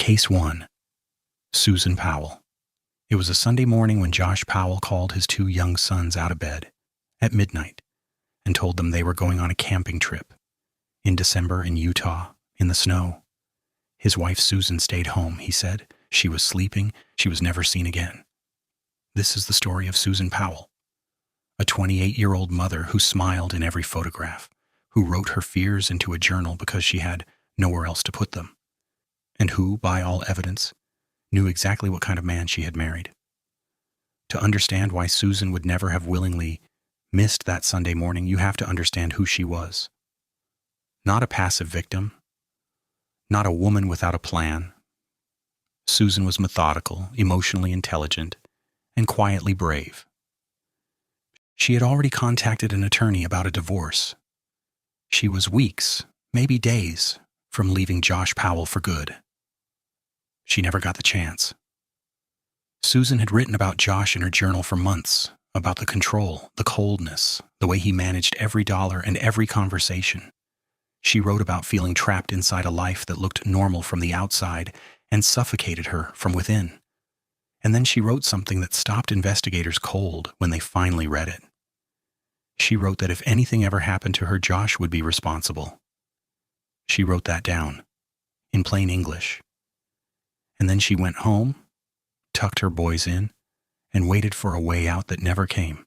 Case 1. Susan Powell. It was a Sunday morning when Josh Powell called his 2 young sons out of bed at midnight and told them they were going on a camping trip in December in Utah, in the snow. His wife Susan stayed home, he said. She was sleeping. She was never seen again. This is the story of Susan Powell, a 28-year-old mother who smiled in every photograph, who wrote her fears into a journal because she had nowhere else to put them, and who, by all evidence, knew exactly what kind of man she had married. To understand why Susan would never have willingly missed that Sunday morning, you have to understand who she was. Not a passive victim, not a woman without a plan. Susan was methodical, emotionally intelligent, and quietly brave. She had already contacted an attorney about a divorce. She was weeks, maybe days, from leaving Josh Powell for good. She never got the chance. Susan had written about Josh in her journal for months, about the control, the coldness, the way he managed every dollar and every conversation. She wrote about feeling trapped inside a life that looked normal from the outside and suffocated her from within. And then she wrote something that stopped investigators cold when they finally read it. She wrote that if anything ever happened to her, Josh would be responsible. She wrote that down, in plain English. And then she went home, tucked her boys in, and waited for a way out that never came.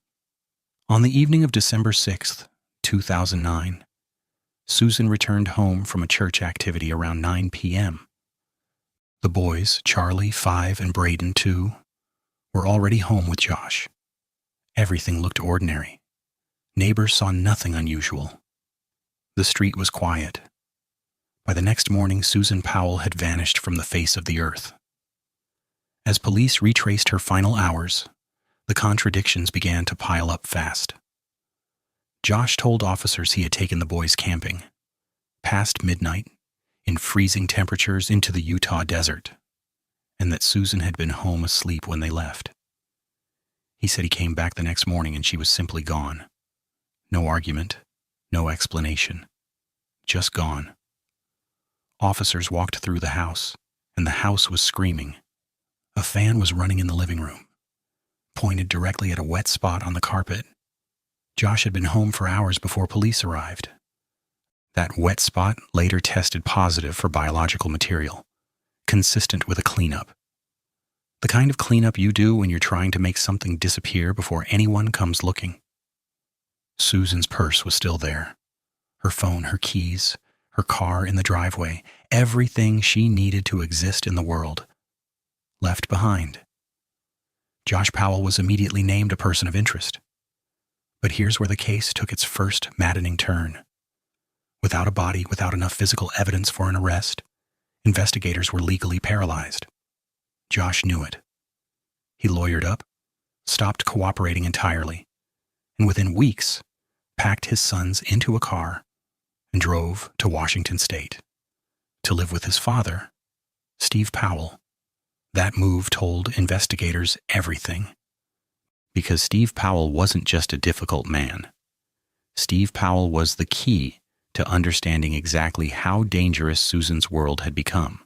On the evening of December 6th, 2009, Susan returned home from a church activity around 9 p.m. The boys, Charlie, 5, and Braden, 2, were already home with Josh. Everything looked ordinary. Neighbors saw nothing unusual. The street was quiet. By the next morning, Susan Powell had vanished from the face of the earth. As police retraced her final hours, the contradictions began to pile up fast. Josh told officers he had taken the boys camping, past midnight, in freezing temperatures into the Utah desert, and that Susan had been home asleep when they left. He said he came back the next morning and she was simply gone. No argument, no explanation, just gone. Officers walked through the house, and the house was screaming. A fan was running in the living room, pointed directly at a wet spot on the carpet. Josh had been home for hours before police arrived. That wet spot later tested positive for biological material, consistent with a cleanup. The kind of cleanup you do when you're trying to make something disappear before anyone comes looking. Susan's purse was still there. Her phone, her keys, her car in the driveway, everything she needed to exist in the world, left behind. Josh Powell was immediately named a person of interest. But here's where the case took its first maddening turn. Without a body, without enough physical evidence for an arrest, investigators were legally paralyzed. Josh knew it. He lawyered up, stopped cooperating entirely, and within weeks, packed his sons into a car and drove to Washington State to live with his father, Steve Powell. That move told investigators everything. Because Steve Powell wasn't just a difficult man. Steve Powell was the key to understanding exactly how dangerous Susan's world had become.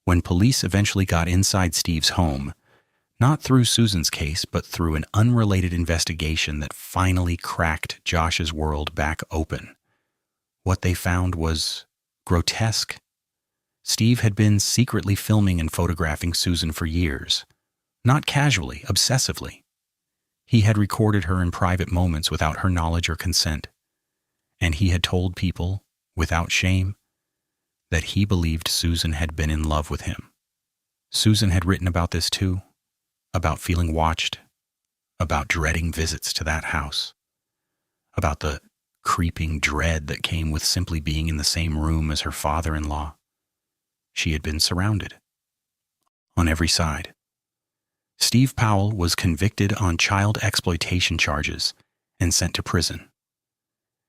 When police eventually got inside Steve's home, not through Susan's case, but through an unrelated investigation that finally cracked Josh's world back open, what they found was grotesque. Steve had been secretly filming and photographing Susan for years, not casually, obsessively. He had recorded her in private moments without her knowledge or consent, and he had told people, without shame, that he believed Susan had been in love with him. Susan had written about this too, about feeling watched, about dreading visits to that house, about the creeping dread that came with simply being in the same room as her father-in-law. She had been surrounded on every side. Steve Powell was convicted on child exploitation charges and sent to prison.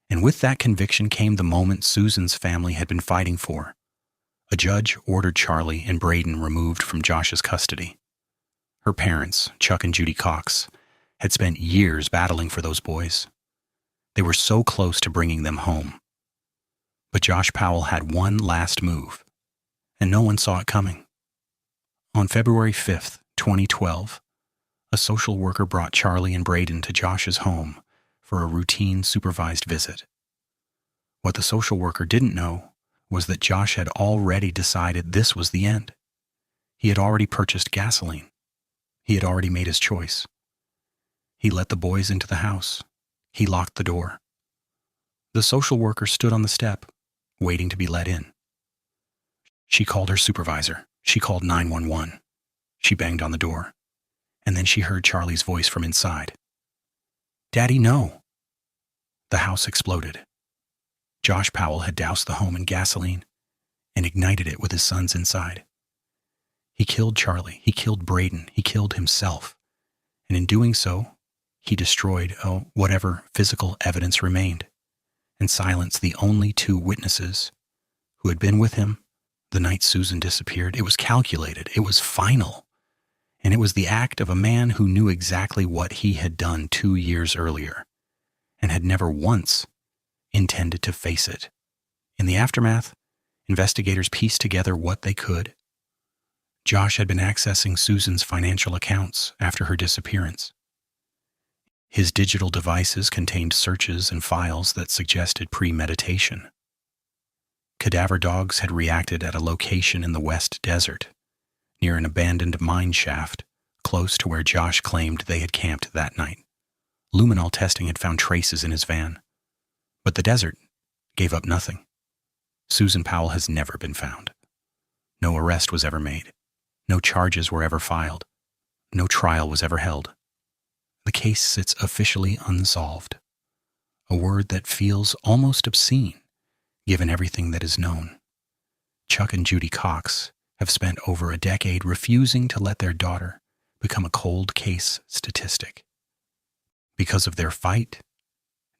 And with that conviction came the moment Susan's family had been fighting for. A judge ordered Charlie and Braden removed from Josh's custody. Her parents, Chuck and Judy Cox, had spent years battling for those boys. They were so close to bringing them home. But Josh Powell had one last move, and no one saw it coming. On February 5th, 2012, a social worker brought Charlie and Braden to Josh's home for a routine supervised visit. What the social worker didn't know was that Josh had already decided this was the end. He had already purchased gasoline. He had already made his choice. He let the boys into the house. He locked the door. The social worker stood on the step, waiting to be let in. She called her supervisor. She called 911. She banged on the door. And then she heard Charlie's voice from inside. "Daddy, no." The house exploded. Josh Powell had doused the home in gasoline and ignited it with his sons inside. He killed Charlie. He killed Braden. He killed himself. And in doing so, he destroyed whatever physical evidence remained and silenced the only two witnesses who had been with him the night Susan disappeared. It was calculated. It was final. And it was the act of a man who knew exactly what he had done 2 years earlier and had never once intended to face it. In the aftermath, investigators pieced together what they could. Josh had been accessing Susan's financial accounts after her disappearance. His digital devices contained searches and files that suggested premeditation. Cadaver dogs had reacted at a location in the West Desert, near an abandoned mine shaft close to where Josh claimed they had camped that night. Luminol testing had found traces in his van, but the desert gave up nothing. Susan Powell has never been found. No arrest was ever made. No charges were ever filed. No trial was ever held. The case sits officially unsolved, a word that feels almost obscene given everything that is known. Chuck and Judy Cox have spent over a decade refusing to let their daughter become a cold case statistic. Because of their fight,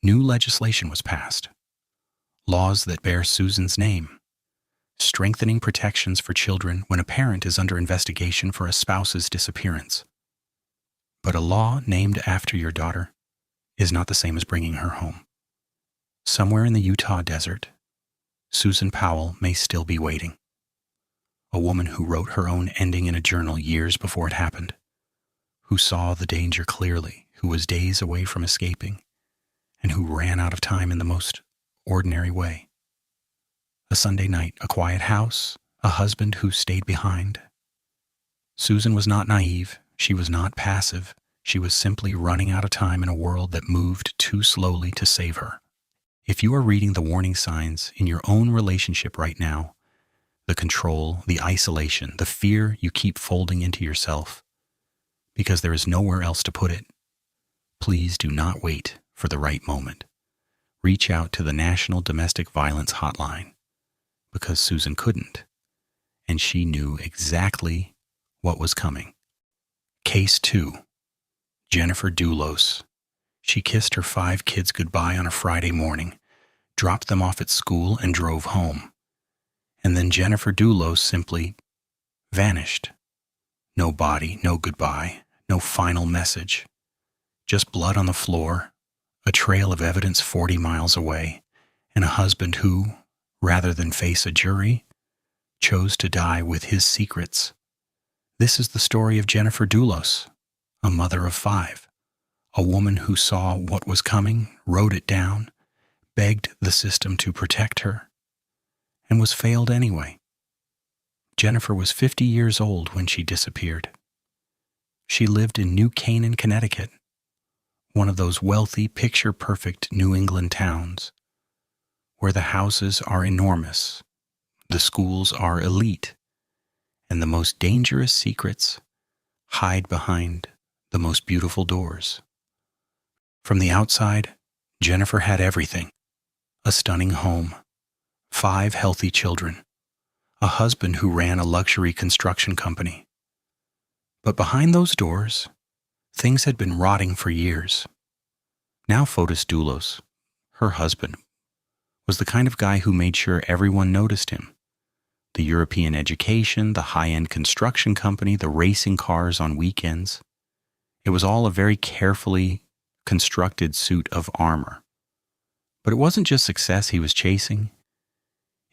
new legislation was passed. Laws that bear Susan's name, strengthening protections for children when a parent is under investigation for a spouse's disappearance. But a law named after your daughter is not the same as bringing her home. Somewhere in the Utah desert, Susan Powell may still be waiting. A woman who wrote her own ending in a journal years before it happened, who saw the danger clearly, who was days away from escaping, and who ran out of time in the most ordinary way. A Sunday night, a quiet house, a husband who stayed behind. Susan was not naive. She was not passive. She was simply running out of time in a world that moved too slowly to save her. If you are reading the warning signs in your own relationship right now, the control, the isolation, the fear you keep folding into yourself, because there is nowhere else to put it, please do not wait for the right moment. Reach out to the National Domestic Violence Hotline, because Susan couldn't, and she knew exactly what was coming. Case 2. Jennifer Dulos. She kissed her 5 kids goodbye on a Friday morning, dropped them off at school, and drove home. And then Jennifer Dulos simply vanished. No body, no goodbye, no final message. Just blood on the floor, a trail of evidence 40 miles away, and a husband who, rather than face a jury, chose to die with his secrets. This is the story of Jennifer Dulos, a mother of 5, a woman who saw what was coming, wrote it down, begged the system to protect her, and was failed anyway. Jennifer was 50 years old when she disappeared. She lived in New Canaan, Connecticut, one of those wealthy, picture-perfect New England towns, where the houses are enormous, the schools are elite, and the most dangerous secrets hide behind the most beautiful doors. From the outside, Jennifer had everything: a stunning home, 5 healthy children, a husband who ran a luxury construction company. But behind those doors, things had been rotting for years. Now Fotis Dulos, her husband, was the kind of guy who made sure everyone noticed him. The European education, the high-end construction company, the racing cars on weekends. It was all a very carefully constructed suit of armor. But it wasn't just success he was chasing.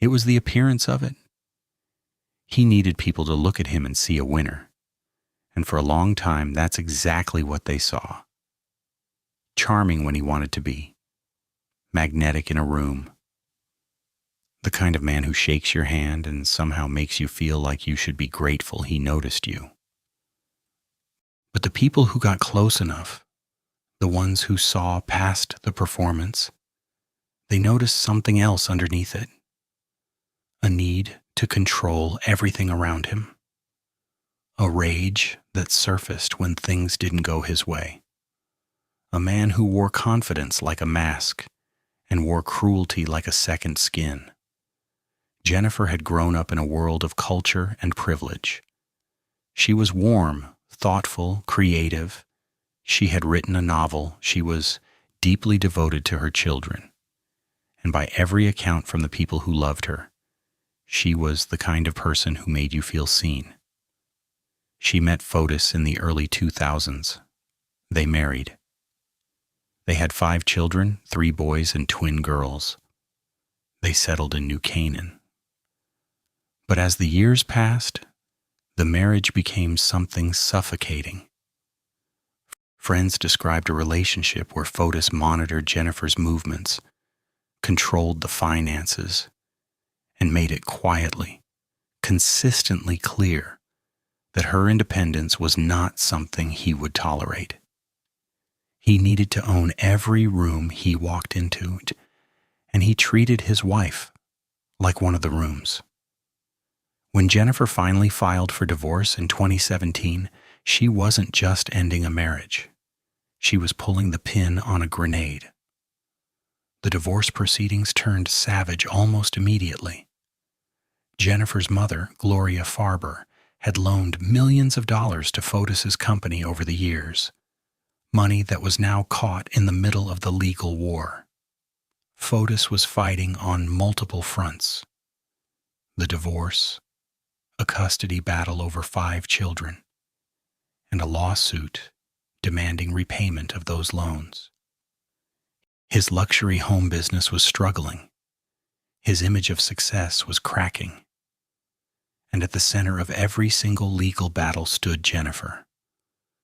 It was the appearance of it. He needed people to look at him and see a winner. And for a long time, that's exactly what they saw. Charming when he wanted to be. Magnetic in a room. The kind of man who shakes your hand and somehow makes you feel like you should be grateful he noticed you. But the people who got close enough, the ones who saw past the performance, they noticed something else underneath it. A need to control everything around him. A rage that surfaced when things didn't go his way. A man who wore confidence like a mask and wore cruelty like a second skin. Jennifer had grown up in a world of culture and privilege. She was warm, thoughtful, creative. She had written a novel. She was deeply devoted to her children. And by every account from the people who loved her, she was the kind of person who made you feel seen. She met Fotis in the early 2000s. They married. They had 5 children, 3 boys and twin girls. They settled in New Canaan. But as the years passed, the marriage became something suffocating. Friends described a relationship where Fotis monitored Jennifer's movements, controlled the finances, and made it quietly, consistently clear that her independence was not something he would tolerate. He needed to own every room he walked into, and he treated his wife like one of the rooms. When Jennifer finally filed for divorce in 2017, she wasn't just ending a marriage. She was pulling the pin on a grenade. The divorce proceedings turned savage almost immediately. Jennifer's mother, Gloria Farber, had loaned millions of dollars to Fotis's company over the years, money that was now caught in the middle of the legal war. Fotis was fighting on multiple fronts. The divorce, a custody battle over 5 children, and a lawsuit demanding repayment of those loans. His luxury home business was struggling. His image of success was cracking. And at the center of every single legal battle stood Jennifer,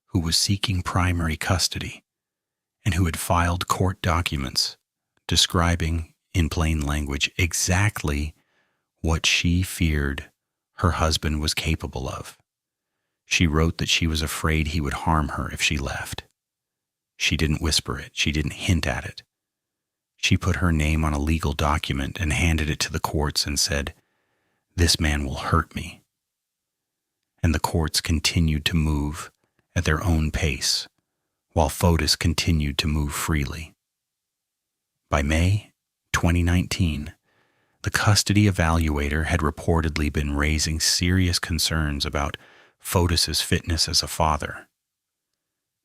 who was seeking primary custody and who had filed court documents describing, in plain language, exactly what she feared her husband was capable of. She wrote that she was afraid he would harm her if she left. She didn't whisper it. She didn't hint at it. She put her name on a legal document and handed it to the courts and said, "This man will hurt me." And the courts continued to move at their own pace, while Fotis continued to move freely. By May 2019, the custody evaluator had reportedly been raising serious concerns about Fotis's fitness as a father.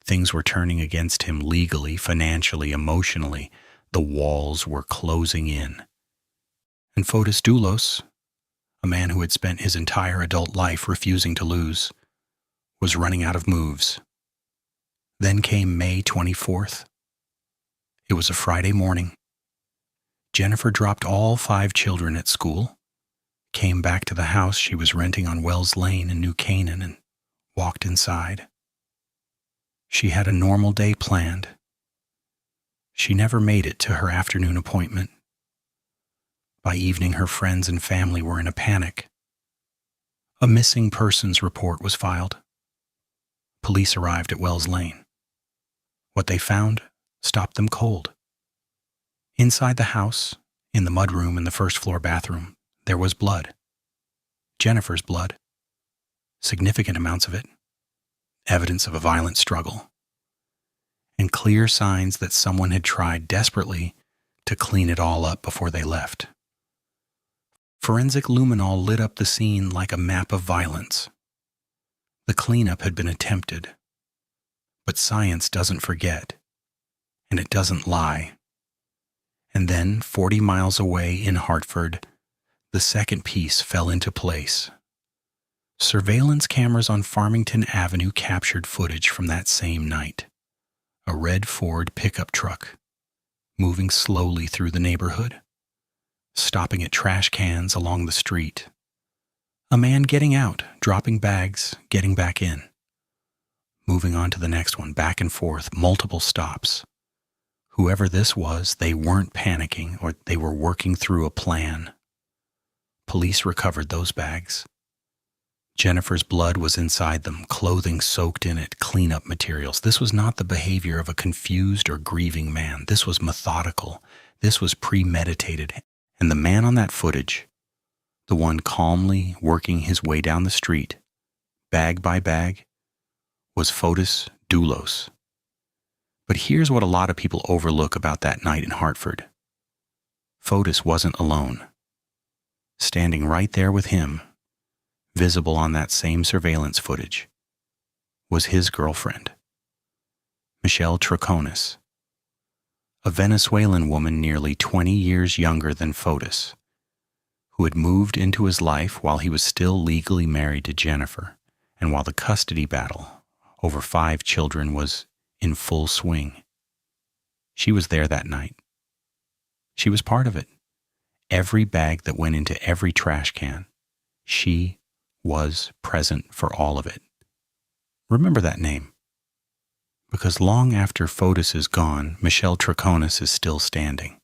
Things were turning against him legally, financially, emotionally. The walls were closing in. And Fotis Doulos, a man who had spent his entire adult life refusing to lose, was running out of moves. Then came May 24th. It was a Friday morning. Jennifer dropped all 5 children at school, came back to the house she was renting on Wells Lane in New Canaan, and walked inside. She had a normal day planned. She never made it to her afternoon appointment. By evening, her friends and family were in a panic. A missing persons report was filed. Police arrived at Wells Lane. What they found stopped them cold. Inside the house, in the mudroom in the first-floor bathroom, there was blood. Jennifer's blood. Significant amounts of it. Evidence of a violent struggle. And clear signs that someone had tried desperately to clean it all up before they left. Forensic luminol lit up the scene like a map of violence. The cleanup had been attempted. But science doesn't forget, and it doesn't lie. And then, 40 miles away in Hartford, the second piece fell into place. Surveillance cameras on Farmington Avenue captured footage from that same night. A red Ford pickup truck, moving slowly through the neighborhood, stopping at trash cans along the street. A man getting out, dropping bags, getting back in. Moving on to the next one, back and forth, multiple stops. Whoever this was, they weren't panicking or they were working through a plan. Police recovered those bags. Jennifer's blood was inside them, clothing soaked in it, cleanup materials. This was not the behavior of a confused or grieving man. This was methodical. This was premeditated. And the man on that footage, the one calmly working his way down the street, bag by bag, was Fotis Doulos. But here's what a lot of people overlook about that night in Hartford. Fotis wasn't alone. Standing right there with him, visible on that same surveillance footage, was his girlfriend, Michelle Troconis, a Venezuelan woman nearly 20 years younger than Fotis, who had moved into his life while he was still legally married to Jennifer, and while the custody battle over 5 children was in full swing. She was there that night. She was part of it. Every bag that went into every trash can, she was present for all of it. Remember that name, because long after Fotis is gone, Michelle Troconis is still standing,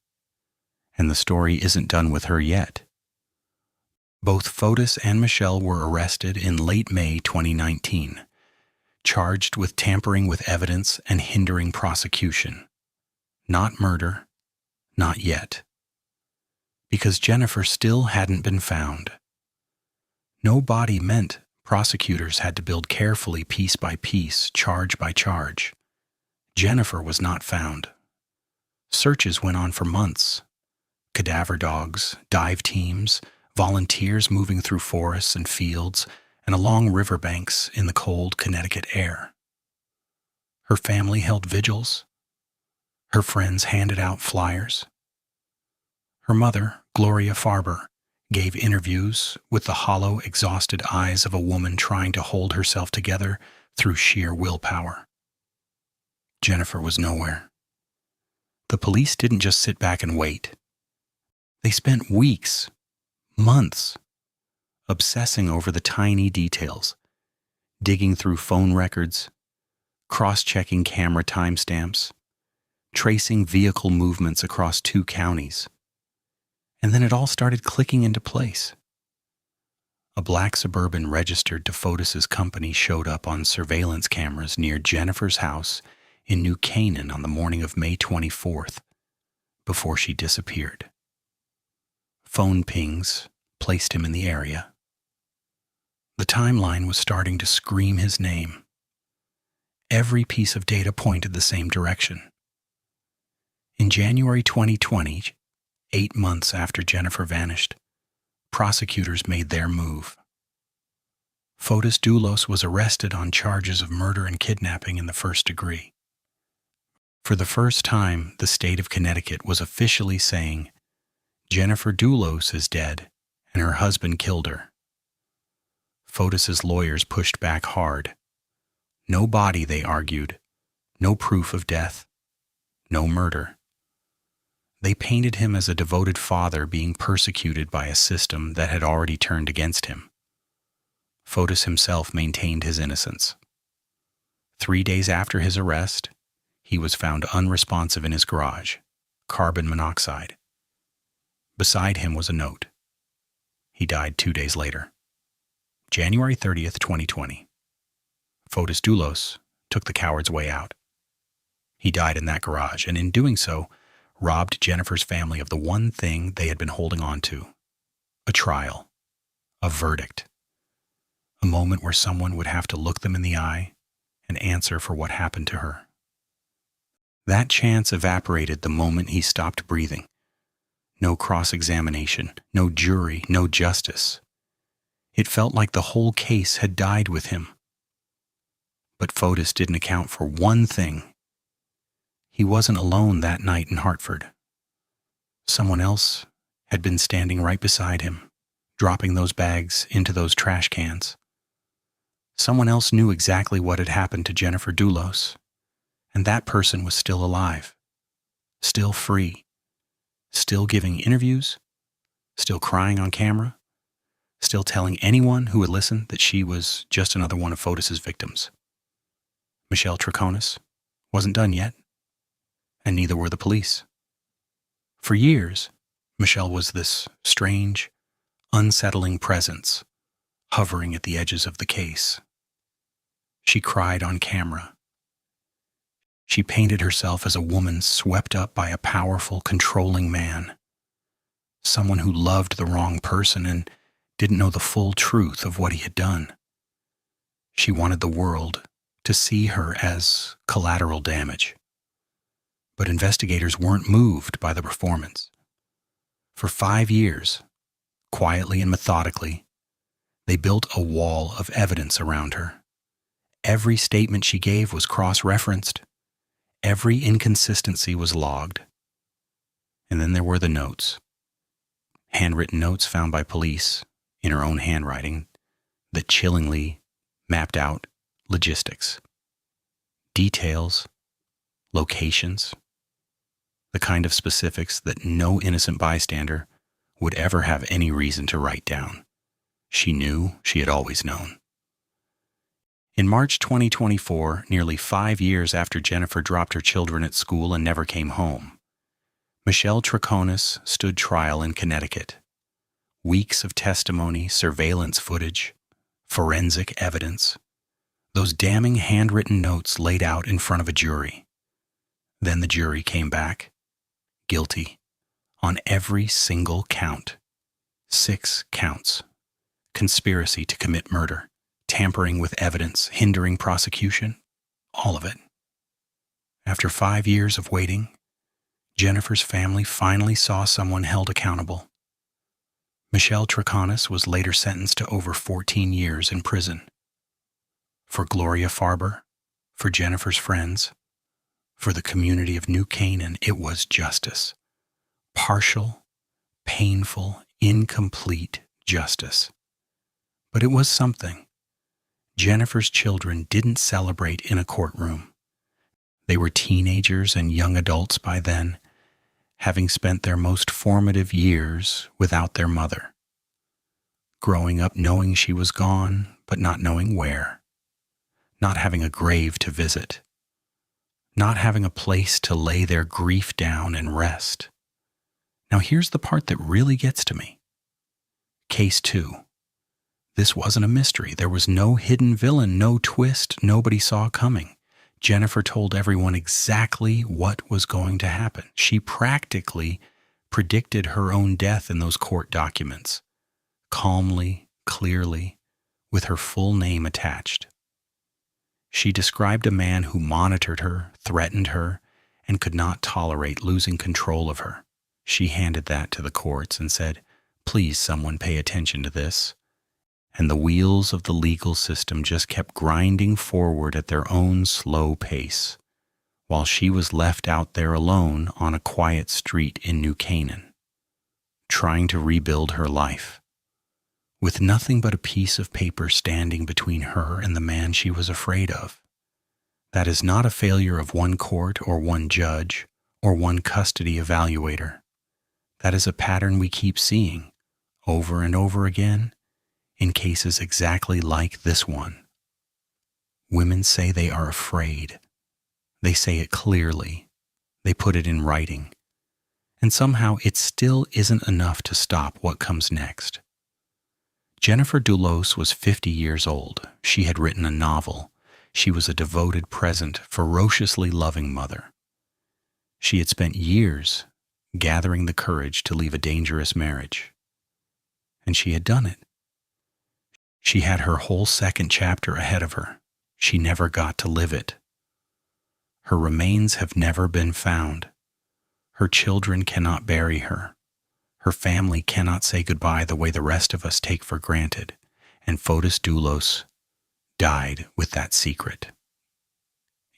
and the story isn't done with her yet. Both Fotis and Michelle were arrested in late May 2019, charged with tampering with evidence and hindering prosecution. Not murder, not yet. Because Jennifer still hadn't been found. No body meant prosecutors had to build carefully piece by piece, charge by charge. Jennifer was not found. Searches went on for months. Cadaver dogs, dive teams, volunteers moving through forests and fields and along riverbanks in the cold Connecticut air. Her family held vigils. Her friends handed out flyers. Her mother, Gloria Farber, gave interviews with the hollow, exhausted eyes of a woman trying to hold herself together through sheer willpower. Jennifer was nowhere. The police didn't just sit back and wait. They spent weeks, months, obsessing over the tiny details, digging through phone records, cross-checking camera timestamps, tracing vehicle movements across 2 counties. And then it all started clicking into place. A black Suburban registered to Fotis's company showed up on surveillance cameras near Jennifer's house in New Canaan on the morning of May 24th, before she disappeared. Phone pings placed him in the area. The timeline was starting to scream his name. Every piece of data pointed the same direction. In January 2020, 8 months after Jennifer vanished, prosecutors made their move. Fotis Doulos was arrested on charges of murder and kidnapping in the first degree. For the first time, the state of Connecticut was officially saying, Jennifer Doulos is dead, and her husband killed her. Fotis's lawyers pushed back hard. No body, they argued. No proof of death. No murder. They painted him as a devoted father being persecuted by a system that had already turned against him. Fotis himself maintained his innocence. 3 days after his arrest, he was found unresponsive in his garage, carbon monoxide. Beside him was a note. He died 2 days later. January 30th, 2020. Fotis Doulos took the coward's way out. He died in that garage, and in doing so, robbed Jennifer's family of the one thing they had been holding on to: a trial, a verdict, a moment where someone would have to look them in the eye and answer for what happened to her. That chance evaporated the moment he stopped breathing. No cross-examination, no jury, no justice. It felt like the whole case had died with him. But Fotis didn't account for one thing. He wasn't alone that night in Hartford. Someone else had been standing right beside him, dropping those bags into those trash cans. Someone else knew exactly what had happened to Jennifer Doulos, and that person was still alive, still free, still giving interviews, still crying on camera, still telling anyone who would listen that she was just another one of Fotis's victims. Michelle Troconis wasn't done yet, and neither were the police. For years, Michelle was this strange, unsettling presence hovering at the edges of the case. She cried on camera. She painted herself as a woman swept up by a powerful, controlling man, someone who loved the wrong person and didn't know the full truth of what he had done. She wanted the world to see her as collateral damage. But investigators weren't moved by the performance. For 5 years, quietly and methodically, they built a wall of evidence around her. Every statement she gave was cross-referenced. Every inconsistency was logged. And then there were the notes. Handwritten notes found by police in her own handwriting that chillingly mapped out logistics, details, locations, the kind of specifics that no innocent bystander would ever have any reason to write down. She knew she had always known. In March 2024, nearly 5 years after Jennifer dropped her children at school and never came home, Michelle Troconis stood trial in Connecticut. Weeks of testimony, surveillance footage, forensic evidence, those damning handwritten notes laid out in front of a jury. Then the jury came back, guilty, on every single count. 6 counts. Conspiracy to commit murder, tampering with evidence, hindering prosecution, all of it. After 5 years of waiting, Jennifer's family finally saw someone held accountable. Michelle Troconis was later sentenced to over 14 years in prison. For Gloria Farber, for Jennifer's friends, for the community of New Canaan, it was justice. Partial, painful, incomplete justice. But it was something. Jennifer's children didn't celebrate in a courtroom. They were teenagers and young adults by then, having spent their most formative years without their mother. Growing up knowing she was gone, but not knowing where. Not having a grave to visit. Not having a place to lay their grief down and rest. Now here's the part that really gets to me. Case 2. This wasn't a mystery. There was no hidden villain, no twist nobody saw coming. Jennifer told everyone exactly what was going to happen. She practically predicted her own death in those court documents, calmly, clearly, with her full name attached. She described a man who monitored her, threatened her, and could not tolerate losing control of her. She handed that to the courts and said, "Please, someone pay attention to this." And the wheels of the legal system just kept grinding forward at their own slow pace, while she was left out there alone on a quiet street in New Canaan, trying to rebuild her life, with nothing but a piece of paper standing between her and the man she was afraid of. That is not a failure of one court or one judge or one custody evaluator. That is a pattern we keep seeing over and over again in cases exactly like this one. Women say they are afraid. They say it clearly. They put it in writing. And somehow it still isn't enough to stop what comes next. Jennifer Dulos was 50 years old. She had written a novel. She was a devoted, present, ferociously loving mother. She had spent years gathering the courage to leave a dangerous marriage. And she had done it. She had her whole second chapter ahead of her. She never got to live it. Her remains have never been found. Her children cannot bury her. Her family cannot say goodbye the way the rest of us take for granted. And Fotis Dulos died with that secret.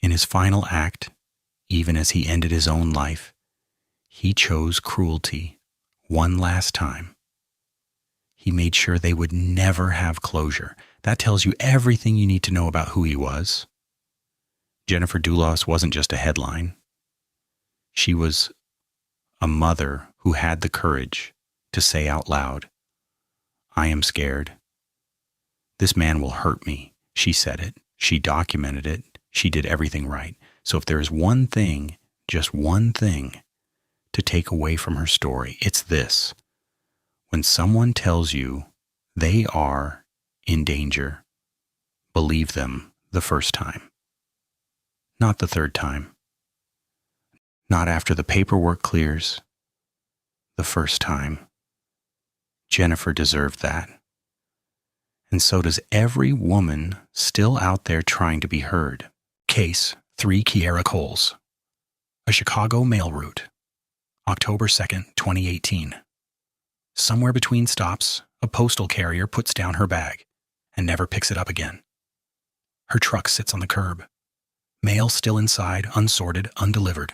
In his final act, even as he ended his own life, he chose cruelty one last time. He made sure they would never have closure. That tells you everything you need to know about who he was. Jennifer Dulos wasn't just a headline. She was a mother who had the courage to say out loud, I am scared. This man will hurt me. She said it. She documented it. She did everything right. So if there is one thing, just one thing, to take away from her story, it's this. When someone tells you they are in danger, believe them the first time. Not the third time. Not after the paperwork clears. The first time. Jennifer deserved that. And so does every woman still out there trying to be heard. Case 3 Kiera Coles. A Chicago mail route. October 2nd, 2018. Somewhere between stops, a postal carrier puts down her bag and never picks it up again. Her truck sits on the curb. Mail still inside, unsorted, undelivered.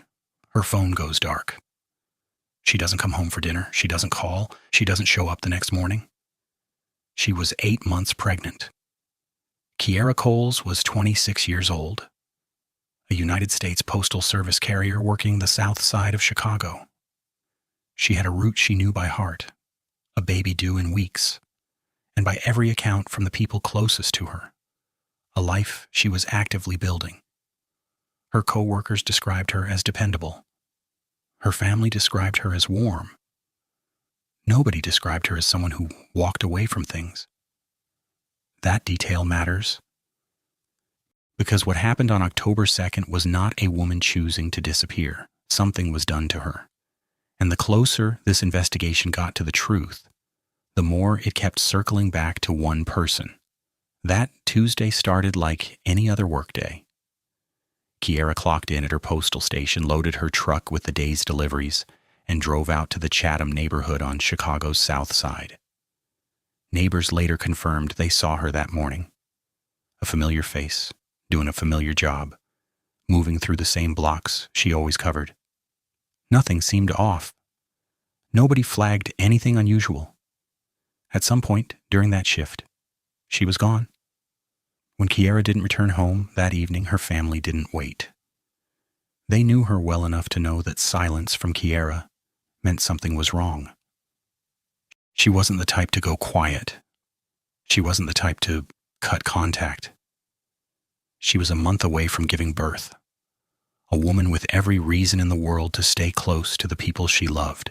Her phone goes dark. She doesn't come home for dinner. She doesn't call. She doesn't show up the next morning. She was 8 months pregnant. Kiera Coles was 26 years old, a United States Postal Service carrier working the south side of Chicago. She had a route she knew by heart, a baby due in weeks, and by every account from the people closest to her, a life she was actively building. Her co-workers described her as dependable. Her family described her as warm. Nobody described her as someone who walked away from things. That detail matters because what happened on October 2nd was not a woman choosing to disappear. Something was done to her. And the closer this investigation got to the truth, the more it kept circling back to one person. That Tuesday started like any other workday. Kiera clocked in at her postal station, loaded her truck with the day's deliveries, and drove out to the Chatham neighborhood on Chicago's south side. Neighbors later confirmed they saw her that morning. A familiar face, doing a familiar job, moving through the same blocks she always covered. Nothing seemed off. Nobody flagged anything unusual. At some point during that shift, she was gone. When Kiera didn't return home that evening, her family didn't wait. They knew her well enough to know that silence from Kiera meant something was wrong. She wasn't the type to go quiet. She wasn't the type to cut contact. She was a month away from giving birth, a woman with every reason in the world to stay close to the people she loved.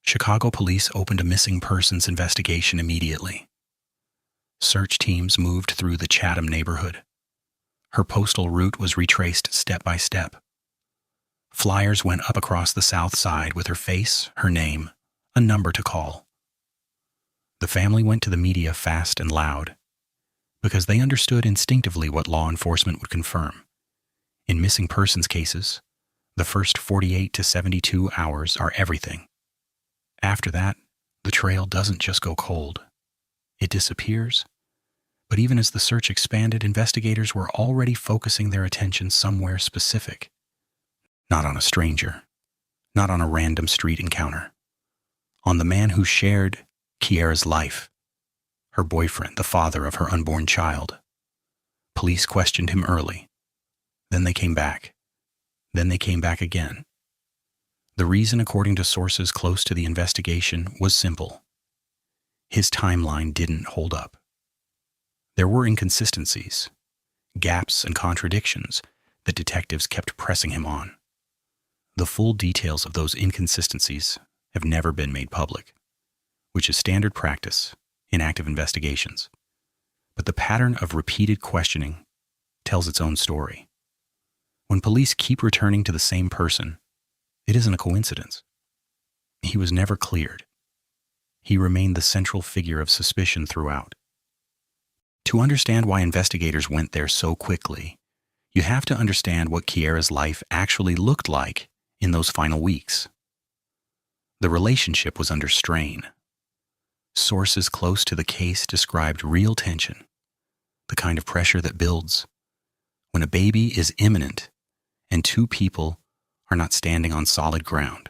Chicago police opened a missing persons investigation immediately. Search teams moved through the Chatham neighborhood. Her postal route was retraced step by step. Flyers went up across the south side with her face, her name, a number to call. The family went to the media fast and loud because they understood instinctively what law enforcement would confirm. In missing persons cases, the first 48 to 72 hours are everything. After that, the trail doesn't just go cold. It disappears. But even as the search expanded, investigators were already focusing their attention somewhere specific. Not on a stranger, not on a random street encounter. On the man who shared Kiera's life, her boyfriend, the father of her unborn child. Police questioned him early. Then they came back. Then they came back again. The reason, according to sources close to the investigation, was simple. His timeline didn't hold up. There were inconsistencies, gaps and contradictions that detectives kept pressing him on. The full details of those inconsistencies have never been made public, which is standard practice in active investigations. But the pattern of repeated questioning tells its own story. When police keep returning to the same person, it isn't a coincidence. He was never cleared. He remained the central figure of suspicion throughout. To understand why investigators went there so quickly, you have to understand what Kiera's life actually looked like in those final weeks. The relationship was under strain. Sources close to the case described real tension, the kind of pressure that builds when a baby is imminent and two people are not standing on solid ground.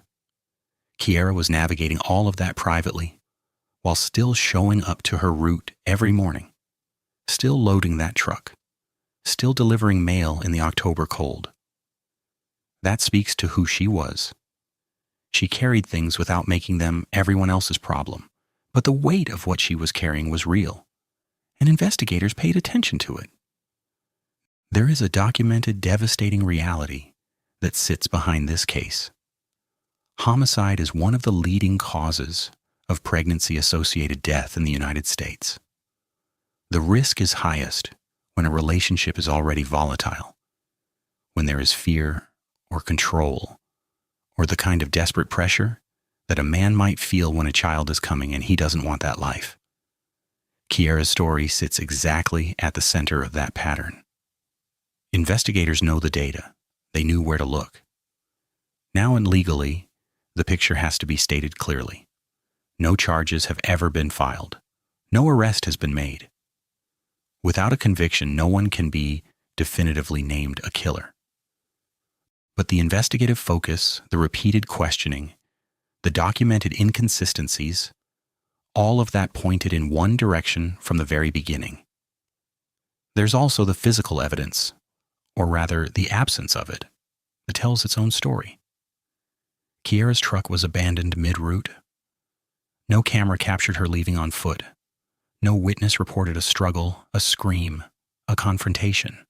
Kiera was navigating all of that privately while still showing up to her route every morning, still loading that truck, still delivering mail in the October cold. That speaks to who she was. She carried things without making them everyone else's problem, But the weight of what she was carrying was real, and investigators paid attention to it. There is a documented, devastating reality that sits behind this case. Homicide is one of the leading causes of pregnancy-associated death in the United States. The risk is highest when a relationship is already volatile, when there is fear or control, or the kind of desperate pressure that a man might feel when a child is coming and he doesn't want that life. Kiera's story sits exactly at the center of that pattern. Investigators know the data. They knew where to look. Now and legally, the picture has to be stated clearly. No charges have ever been filed. No arrest has been made. Without a conviction, no one can be definitively named a killer. But the investigative focus, the repeated questioning, the documented inconsistencies, all of that pointed in one direction from the very beginning. There's also the physical evidence, or rather the absence of it, that tells its own story. Kiera's truck was abandoned mid-route. No camera captured her leaving on foot. No witness reported a struggle, a scream, a confrontation.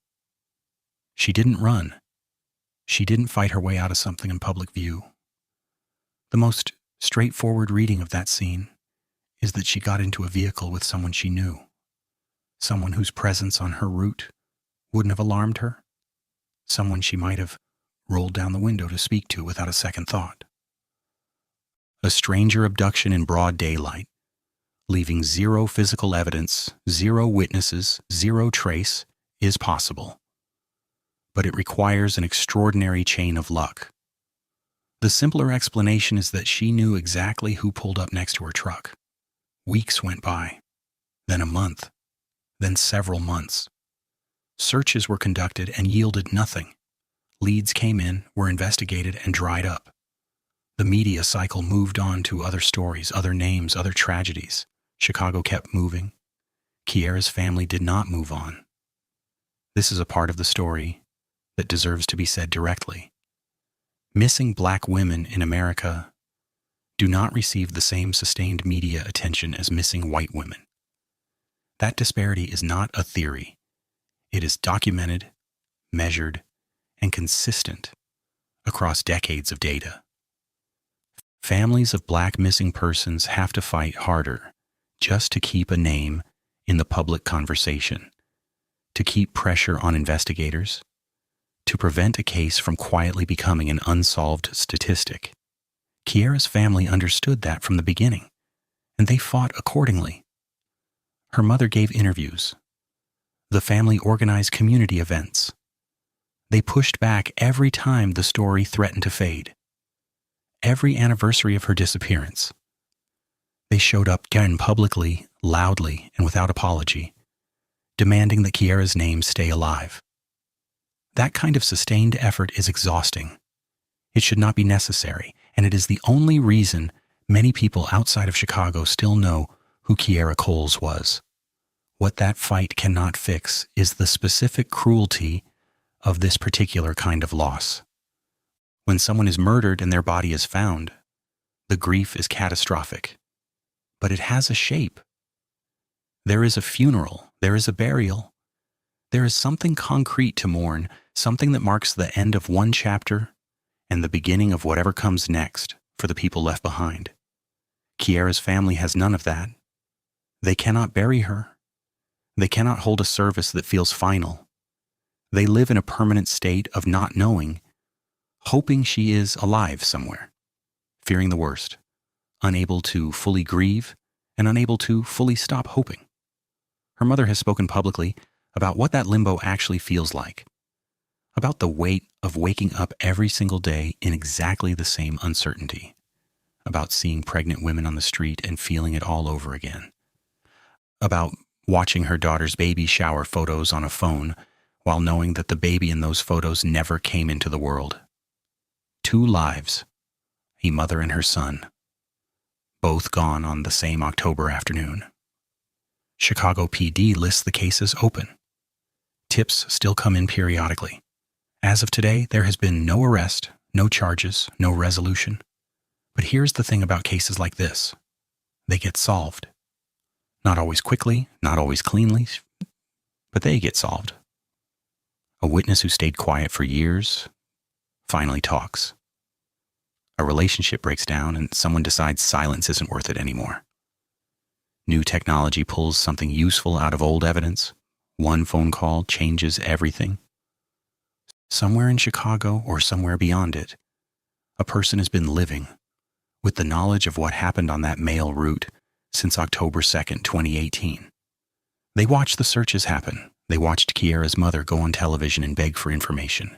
She didn't run. She didn't fight her way out of something in public view. The most straightforward reading of that scene is that she got into a vehicle with someone she knew, someone whose presence on her route wouldn't have alarmed her, someone she might have rolled down the window to speak to without a second thought. A stranger abduction in broad daylight, leaving zero physical evidence, zero witnesses, zero trace, is possible. But it requires an extraordinary chain of luck. The simpler explanation is that she knew exactly who pulled up next to her truck. Weeks went by, then a month, then several months. Searches were conducted and yielded nothing. Leads came in, were investigated, and dried up. The media cycle moved on to other stories, other names, other tragedies. Chicago kept moving. Kiera's family did not move on. This is a part of the story that deserves to be said directly. Missing black women in America do not receive the same sustained media attention as missing white women. That disparity is not a theory. It is documented, measured, and consistent across decades of data. Families of black missing persons have to fight harder just to keep a name in the public conversation, to keep pressure on investigators, to prevent a case from quietly becoming an unsolved statistic. Kiera's family understood that from the beginning, and they fought accordingly. Her mother gave interviews. The family organized community events. They pushed back every time the story threatened to fade. Every anniversary of her disappearance, they showed up again publicly, loudly, and without apology, demanding that Kiera's name stay alive. That kind of sustained effort is exhausting. It should not be necessary, and it is the only reason many people outside of Chicago still know who Kiera Coles was. What that fight cannot fix is the specific cruelty of this particular kind of loss. When someone is murdered and their body is found, the grief is catastrophic. But it has a shape. There is a funeral, there is a burial. There is something concrete to mourn, something that marks the end of one chapter and the beginning of whatever comes next for the people left behind. Kiera's family has none of that. They cannot bury her. They cannot hold a service that feels final. They live in a permanent state of not knowing, hoping she is alive somewhere, fearing the worst, unable to fully grieve and unable to fully stop hoping. Her mother has spoken publicly about what that limbo actually feels like, about the weight of waking up every single day in exactly the same uncertainty, about seeing pregnant women on the street and feeling it all over again, about watching her daughter's baby shower photos on a phone while knowing that the baby in those photos never came into the world. 2 lives, a mother and her son, both gone on the same October afternoon. Chicago PD lists the case as open. Tips still come in periodically. As of today, there has been no arrest, no charges, no resolution. But here's the thing about cases like this. They get solved. Not always quickly, not always cleanly, but they get solved. A witness who stayed quiet for years finally talks. A relationship breaks down and someone decides silence isn't worth it anymore. New technology pulls something useful out of old evidence. One phone call changes everything. Somewhere in Chicago or somewhere beyond it, a person has been living with the knowledge of what happened on that mail route since October 2nd, 2018. They watched the searches happen. They watched Kiara's mother go on television and beg for information.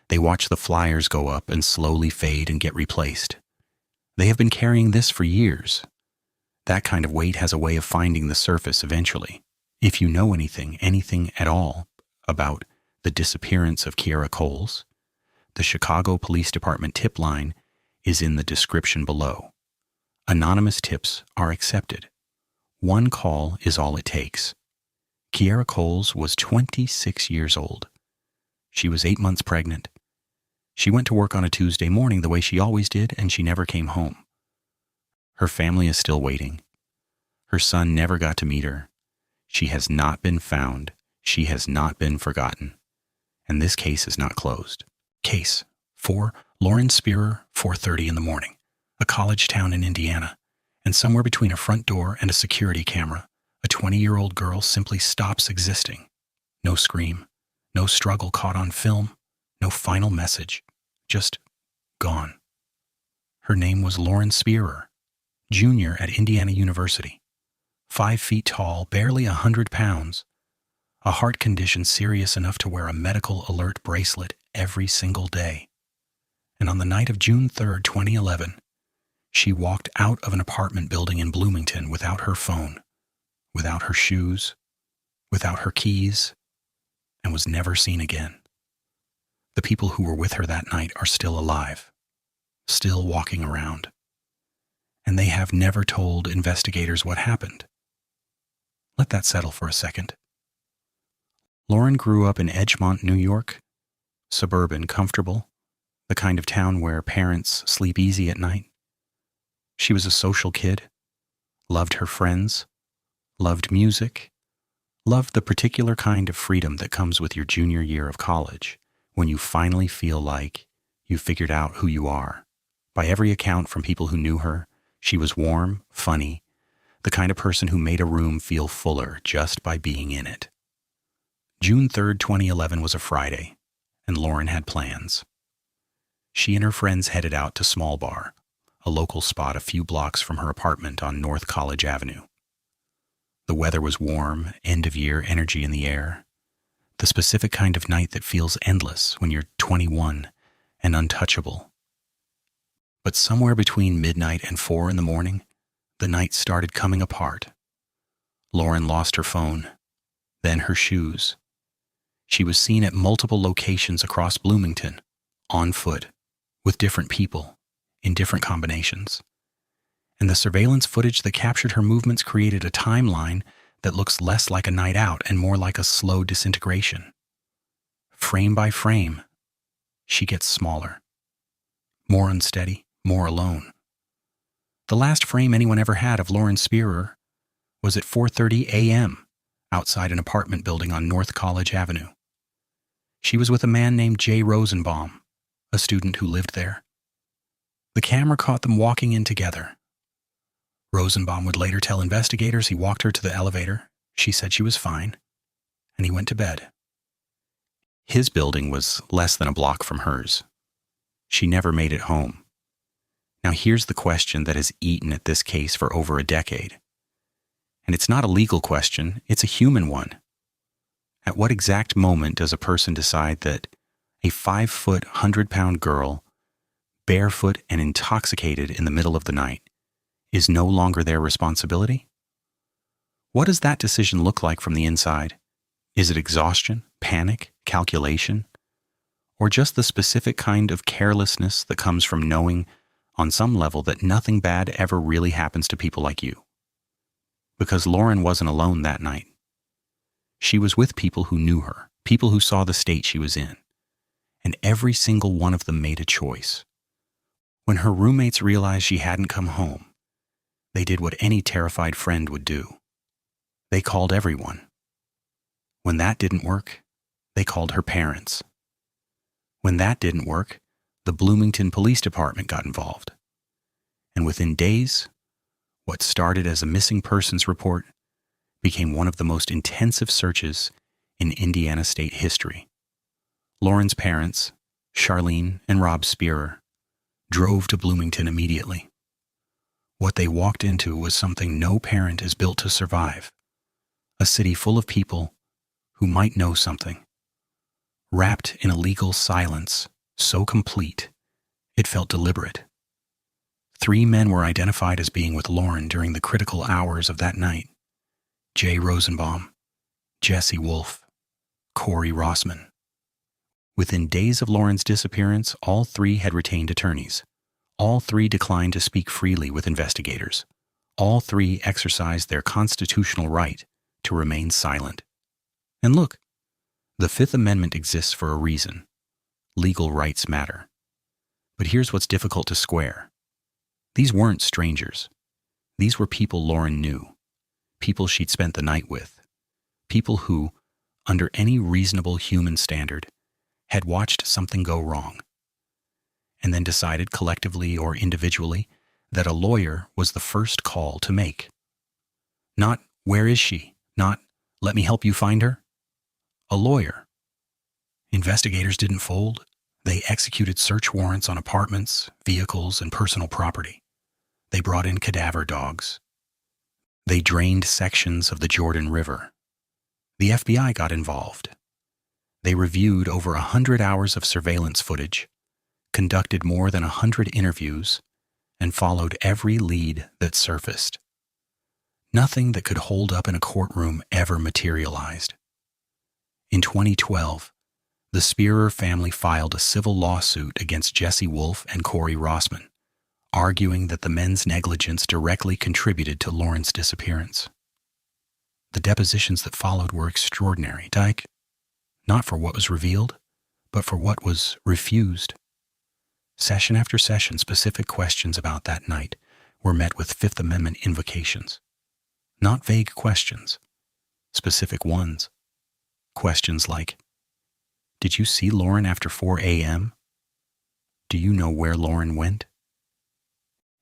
They watched the flyers go up and slowly fade and get replaced. They have been carrying this for years. That kind of weight has a way of finding the surface eventually. If you know anything at all about the disappearance of Kiara Coles, the Chicago Police Department tip line is in the description below. Anonymous tips are accepted. One call is all it takes. Kiara Coles was 26 years old. She was 8 months pregnant. She went to work on a Tuesday morning the way she always did, and she never came home. Her family is still waiting. Her son never got to meet her. She has not been found. She has not been forgotten. And this case is not closed. Case 4, Lauren Spearer, 4:30 in the morning, a college town in Indiana, and somewhere between a front door and a security camera, a 20-year-old girl simply stops existing. No scream, no struggle caught on film, no final message, just gone. Her name was Lauren Spearer, junior at Indiana University, 5 feet tall, barely 100 pounds, a heart condition serious enough to wear a medical alert bracelet every single day. And on the night of June 3rd, 2011, she walked out of an apartment building in Bloomington without her phone, without her shoes, without her keys, and was never seen again. The people who were with her that night are still alive, still walking around, and they have never told investigators what happened. Let that settle for a second. Lauren grew up in Edgemont, New York, suburban, comfortable, the kind of town where parents sleep easy at night. She was a social kid, loved her friends, loved music, loved the particular kind of freedom that comes with your junior year of college, when you finally feel like you figured out who you are. By every account from people who knew her, she was warm, funny, the kind of person who made a room feel fuller just by being in it. June 3rd, 2011 was a Friday, and Lauren had plans. She and her friends headed out to Small Bar, a local spot a few blocks from her apartment on North College Avenue. The weather was warm, end-of-year energy in the air, the specific kind of night that feels endless when you're 21 and untouchable. But somewhere between midnight and 4 in the morning, the night started coming apart. Lauren lost her phone, then her shoes. She was seen at multiple locations across Bloomington, on foot, with different people, in different combinations. And the surveillance footage that captured her movements created a timeline that looks less like a night out and more like a slow disintegration. Frame by frame, she gets smaller, more unsteady, more alone. The last frame anyone ever had of Lauren Spearer was at 4:30 a.m. outside an apartment building on North College Avenue. She was with a man named Jay Rosenbaum, a student who lived there. The camera caught them walking in together. Rosenbaum would later tell investigators he walked her to the elevator. She said she was fine, and he went to bed. His building was less than a block from hers. She never made it home. Now here's the question that has eaten at this case for over a decade. And it's not a legal question, it's a human one. At what exact moment does a person decide that a 5-foot, 100-pound girl, barefoot and intoxicated in the middle of the night, is no longer their responsibility? What does that decision look like from the inside? Is it exhaustion, panic, calculation, or just the specific kind of carelessness that comes from knowing on some level that nothing bad ever really happens to people like you? Because Lauren wasn't alone that night. She was with people who knew her, people who saw the state she was in, and every single one of them made a choice. When her roommates realized she hadn't come home, They did what any terrified friend would do. They called everyone. When that didn't work, they called her parents. When that didn't work, the Bloomington Police Department got involved. And within days, what started as a missing persons report became one of the most intensive searches in Indiana state history. Lauren's parents, Charlene and Rob Spearer, drove to Bloomington immediately. What they walked into was something no parent is built to survive: a city full of people who might know something, wrapped in a legal silence so complete it felt deliberate. 3 men were identified as being with Lauren during the critical hours of that night: Jay Rosenbaum, Jesse Wolfe, Corey Rossman. Within days of Lauren's disappearance, all 3 had retained attorneys. All 3 declined to speak freely with investigators. All 3 exercised their constitutional right to remain silent. And look, the Fifth Amendment exists for a reason. Legal rights matter. But here's what's difficult to square. These weren't strangers. These were people Lauren knew, people she'd spent the night with, people who, under any reasonable human standard, had watched something go wrong, and then decided collectively or individually that a lawyer was the first call to make. Not, "Where is she?" Not, "Let me help you find her." A lawyer. Investigators didn't fold. They executed search warrants on apartments, vehicles, and personal property. They brought in cadaver dogs. They drained sections of the Jordan River. The FBI got involved. They reviewed over 100 hours of surveillance footage, conducted more than 100 interviews, and followed every lead that surfaced. Nothing that could hold up in a courtroom ever materialized. In 2012, the Spearer family filed a civil lawsuit against Jesse Wolfe and Corey Rossman, arguing that the men's negligence directly contributed to Lauren's disappearance. The depositions that followed were extraordinary, Dyke, not for what was revealed, but for what was refused. Session after session, specific questions about that night were met with Fifth Amendment invocations. Not vague questions, specific ones. Questions like, "Did you see Lauren after 4 a.m.? Do you know where Lauren went?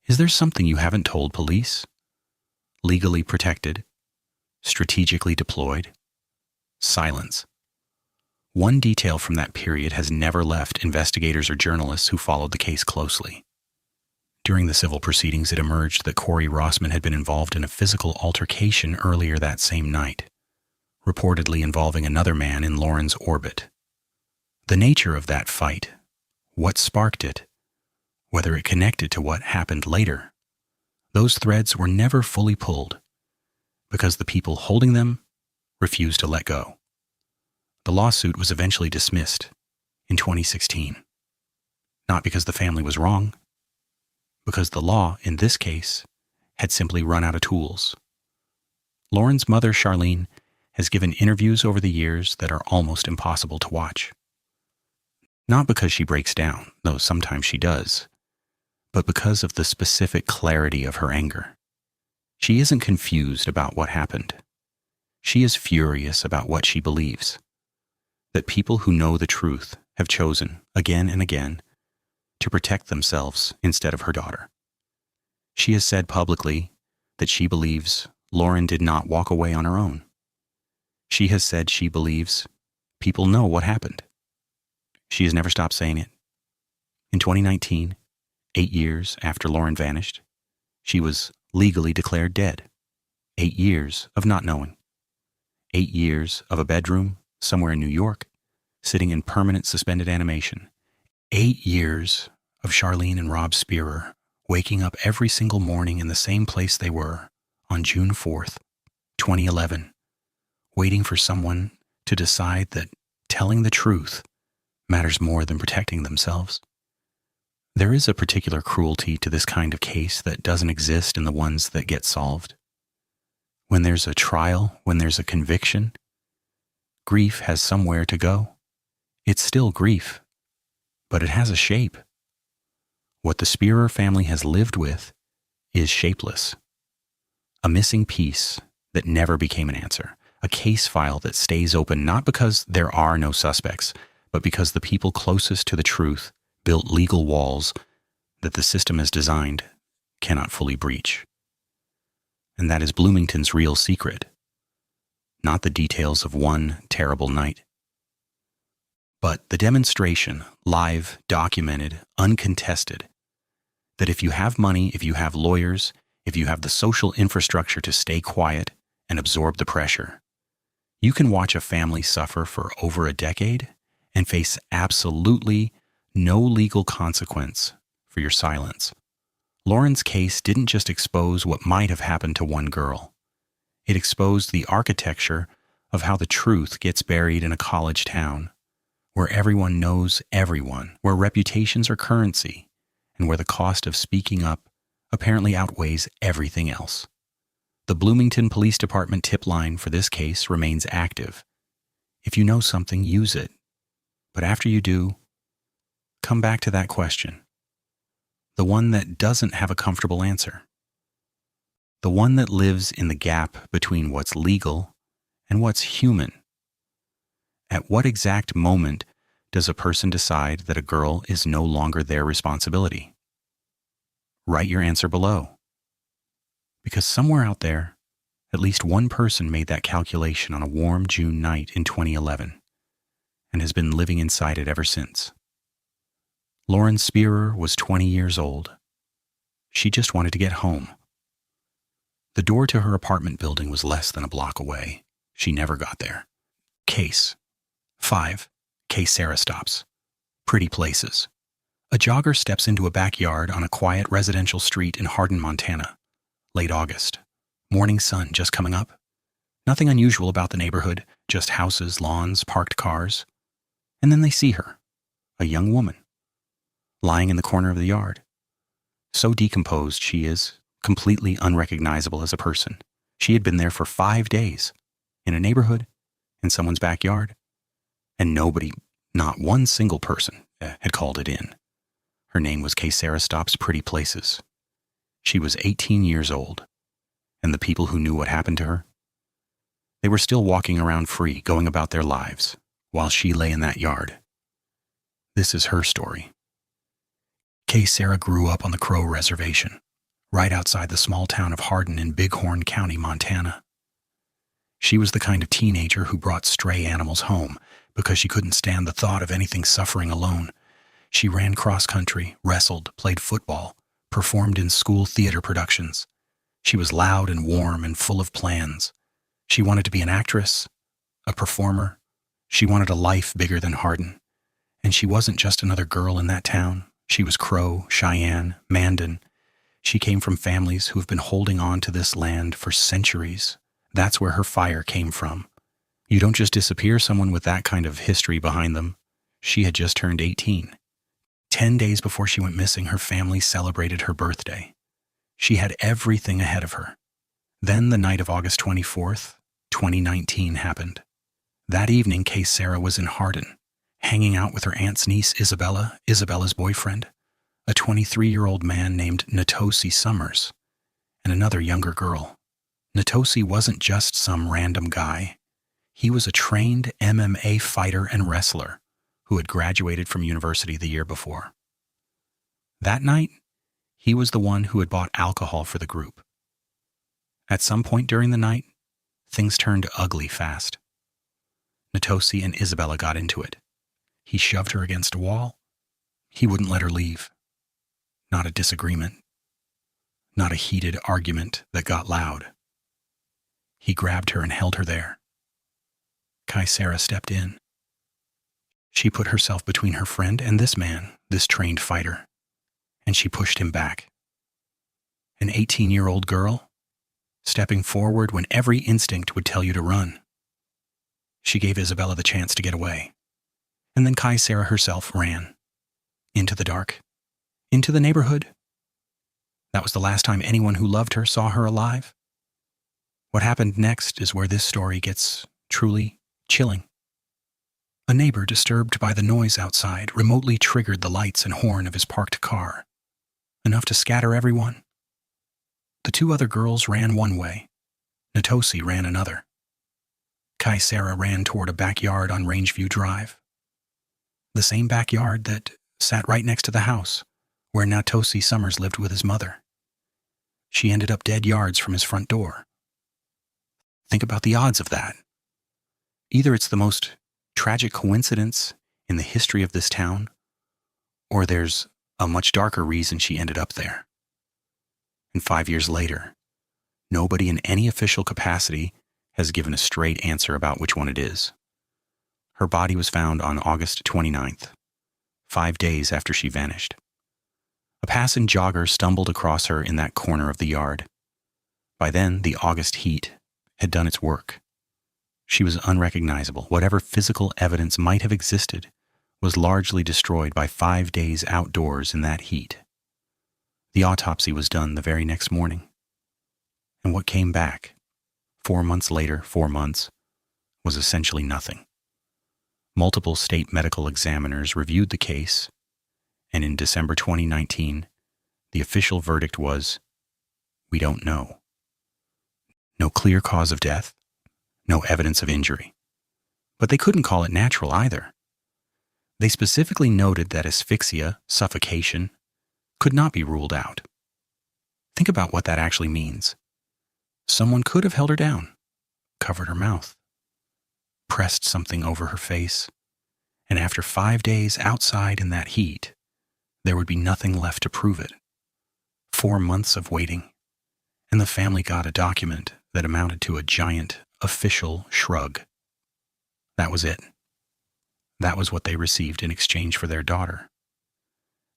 Is there something you haven't told police? Legally protected? Strategically deployed?" Silence. One detail from that period has never left investigators or journalists who followed the case closely. During the civil proceedings, it emerged that Corey Rossman had been involved in a physical altercation earlier that same night, reportedly involving another man in Lauren's orbit. The nature of that fight, what sparked it, whether it connected to what happened later, those threads were never fully pulled because the people holding them refused to let go. The lawsuit was eventually dismissed in 2016, not because the family was wrong, because the law, in this case, had simply run out of tools. Lauren's mother, Charlene, has given interviews over the years that are almost impossible to watch. Not because she breaks down, though sometimes she does, but because of the specific clarity of her anger. She isn't confused about what happened. She is furious about what she believes. That people who know the truth have chosen, again and again, to protect themselves instead of her daughter. She has said publicly that she believes Lauren did not walk away on her own. She has said she believes people know what happened. She has never stopped saying it. In 2019, 8 years after Lauren vanished, she was legally declared dead. 8 years of not knowing. 8 years of a bedroom somewhere in New York, sitting in permanent suspended animation. 8 years of Charlene and Rob Spearer waking up every single morning in the same place they were on June 4th, 2011, waiting for someone to decide that telling the truth matters more than protecting themselves. There is a particular cruelty to this kind of case that doesn't exist in the ones that get solved. When there's a trial, when there's a conviction, grief has somewhere to go. It's still grief, but it has a shape. What the Spearer family has lived with is shapeless. A missing piece that never became an answer. A case file that stays open not because there are no suspects, but because the people closest to the truth built legal walls that the system as designed cannot fully breach. And that is Bloomington's real secret, not the details of one terrible night, but the demonstration, live, documented, uncontested, that if you have money, if you have lawyers, if you have the social infrastructure to stay quiet and absorb the pressure, you can watch a family suffer for over a decade and face absolutely no legal consequence for your silence. Lauren's case didn't just expose what might have happened to one girl. It exposed the architecture of how the truth gets buried in a college town, where everyone knows everyone, where reputations are currency, and where the cost of speaking up apparently outweighs everything else. The Bloomington Police Department tip line for this case remains active. If you know something, use it. But after you do, come back to that question. The one that doesn't have a comfortable answer. The one that lives in the gap between what's legal and what's human. At what exact moment does a person decide that a girl is no longer their responsibility? Write your answer below. Because somewhere out there, at least one person made that calculation on a warm June night in 2011 and has been living inside it ever since. Lauren Spearer was 20 years old. She just wanted to get home. The door to her apartment building was less than a block away. She never got there. Case 5. Case Sarah stops. Pretty places. A jogger steps into a backyard on a quiet residential street in Hardin, Montana. Late August. Morning sun just coming up. Nothing unusual about the neighborhood, just houses, lawns, parked cars. And then they see her, a young woman, lying in the corner of the yard. So decomposed she is, completely unrecognizable as a person. She had been there for 5 days, in a neighborhood, in someone's backyard, and nobody, not one single person, had called it in. Her name was Case Sarah Stops Pretty Places. She was 18 years old, and the people who knew what happened to her, they were still walking around free, going about their lives, while she lay in that yard. This is her story. Case Sarah grew up on the Crow Reservation, right outside the small town of Hardin in Bighorn County, Montana. She was the kind of teenager who brought stray animals home because she couldn't stand the thought of anything suffering alone. She ran cross-country, wrestled, played football, performed in school theater productions. She was loud and warm and full of plans. She wanted to be an actress, a performer. She wanted a life bigger than Hardin. And she wasn't just another girl in that town. She was Crow, Cheyenne, Mandan. She came from families who have been holding on to this land for centuries. That's where her fire came from. You don't just disappear someone with that kind of history behind them. She had just turned 18. 10 days before she went missing, her family celebrated her birthday. She had everything ahead of her. Then the night of August 24th, 2019 happened. That evening, Case Sarah was in Hardin, hanging out with her aunt's niece Isabella, Isabella's boyfriend, a 23-year-old man named Natosi Summers, and another younger girl. Natosi wasn't just some random guy. He was a trained MMA fighter and wrestler who had graduated from university the year before. That night, he was the one who had bought alcohol for the group. At some point during the night, things turned ugly fast. Natosi and Isabella got into it. He shoved her against a wall. He wouldn't let her leave. Not a disagreement. Not a heated argument that got loud. He grabbed her and held her there. Case Sarah stepped in. She put herself between her friend and this man, this trained fighter, and she pushed him back. An 18-year-old girl, stepping forward when every instinct would tell you to run. She gave Isabella the chance to get away. And then Case Sarah herself ran. Into the dark. Into the neighborhood. That was the last time anyone who loved her saw her alive. What happened next is where this story gets truly chilling. A neighbor, disturbed by the noise outside, remotely triggered the lights and horn of his parked car, enough to scatter everyone. The two other girls ran one way. Natosi ran another. Kaisera ran toward a backyard on Rangeview Drive. The same backyard that sat right next to the house where Natosi Summers lived with his mother. She ended up dead yards from his front door. Think about the odds of that. Either it's the most tragic coincidence in the history of this town, or there's a much darker reason she ended up there. And 5 years later, nobody in any official capacity has given a straight answer about which one it is. Her body was found on August 29th, 5 days after she vanished. A passing jogger stumbled across her in that corner of the yard. By then, the August heat had done its work. She was unrecognizable. Whatever physical evidence might have existed was largely destroyed by 5 days outdoors in that heat. The autopsy was done the very next morning. And what came back, 4 months later, 4 months, was essentially nothing. Multiple state medical examiners reviewed the case, and in December 2019, the official verdict was, we don't know. No clear cause of death, no evidence of injury. But they couldn't call it natural either. They specifically noted that asphyxia, suffocation, could not be ruled out. Think about what that actually means. Someone could have held her down, covered her mouth, pressed something over her face, and after 5 days outside in that heat, there would be nothing left to prove it. 4 months of waiting, and the family got a document that amounted to a giant official shrug. That was it. That was what they received in exchange for their daughter.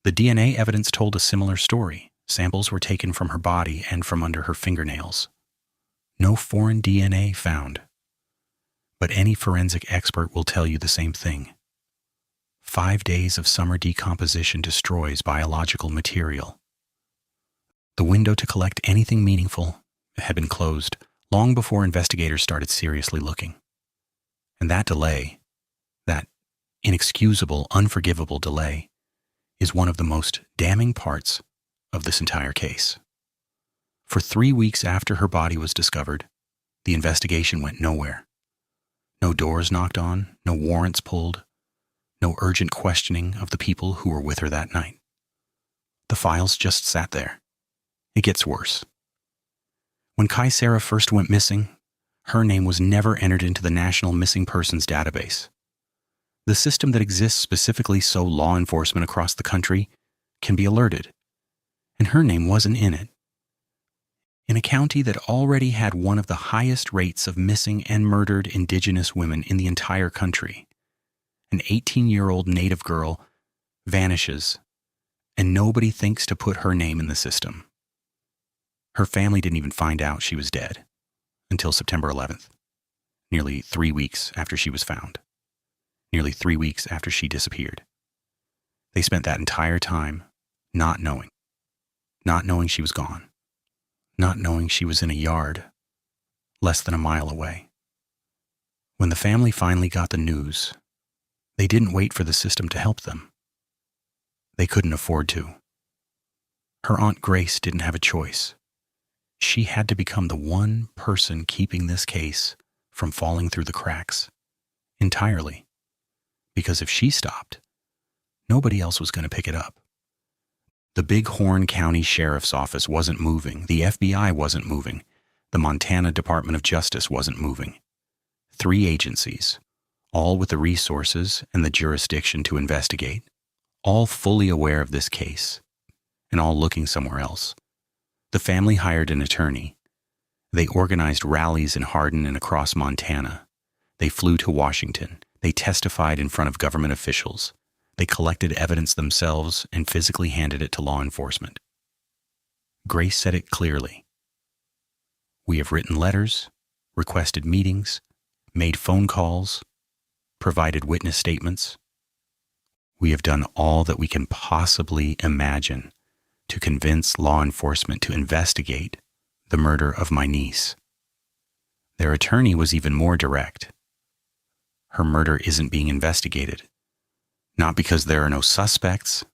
The DNA evidence told a similar story. Samples were taken from her body and from under her fingernails. No foreign DNA found. But any forensic expert will tell you the same thing. 5 days of summer decomposition destroys biological material. The window to collect anything meaningful had been closed long before investigators started seriously looking. And that delay, that inexcusable, unforgivable delay, is one of the most damning parts of this entire case. For 3 weeks after her body was discovered, the investigation went nowhere. No doors knocked on, no warrants pulled, no urgent questioning of the people who were with her that night. The files just sat there. It gets worse. When Kaisera first went missing, her name was never entered into the National Missing Persons Database. The system that exists specifically so law enforcement across the country can be alerted, and her name wasn't in it. In a county that already had one of the highest rates of missing and murdered Indigenous women in the entire country, an 18-year-old Native girl vanishes, and nobody thinks to put her name in the system. Her family didn't even find out she was dead until September 11th, nearly 3 weeks after she was found, nearly 3 weeks after she disappeared. They spent that entire time not knowing she was gone, not knowing she was in a yard less than a mile away. When the family finally got the news, they didn't wait for the system to help them. They couldn't afford to. Her Aunt Grace didn't have a choice. She had to become the one person keeping this case from falling through the cracks entirely. Because if she stopped, nobody else was going to pick it up. The Big Horn County Sheriff's Office wasn't moving. The FBI wasn't moving. The Montana Department of Justice wasn't moving. 3 agencies, all with the resources and the jurisdiction to investigate, all fully aware of this case, and all looking somewhere else. The family hired an attorney. They organized rallies in Hardin and across Montana. They flew to Washington. They testified in front of government officials. They collected evidence themselves and physically handed it to law enforcement. Grace said it clearly. We have written letters, requested meetings, made phone calls, provided witness statements. We have done all that we can possibly imagine to convince law enforcement to investigate the murder of my niece. Their attorney was even more direct. Her murder isn't being investigated. Not because there are no suspects,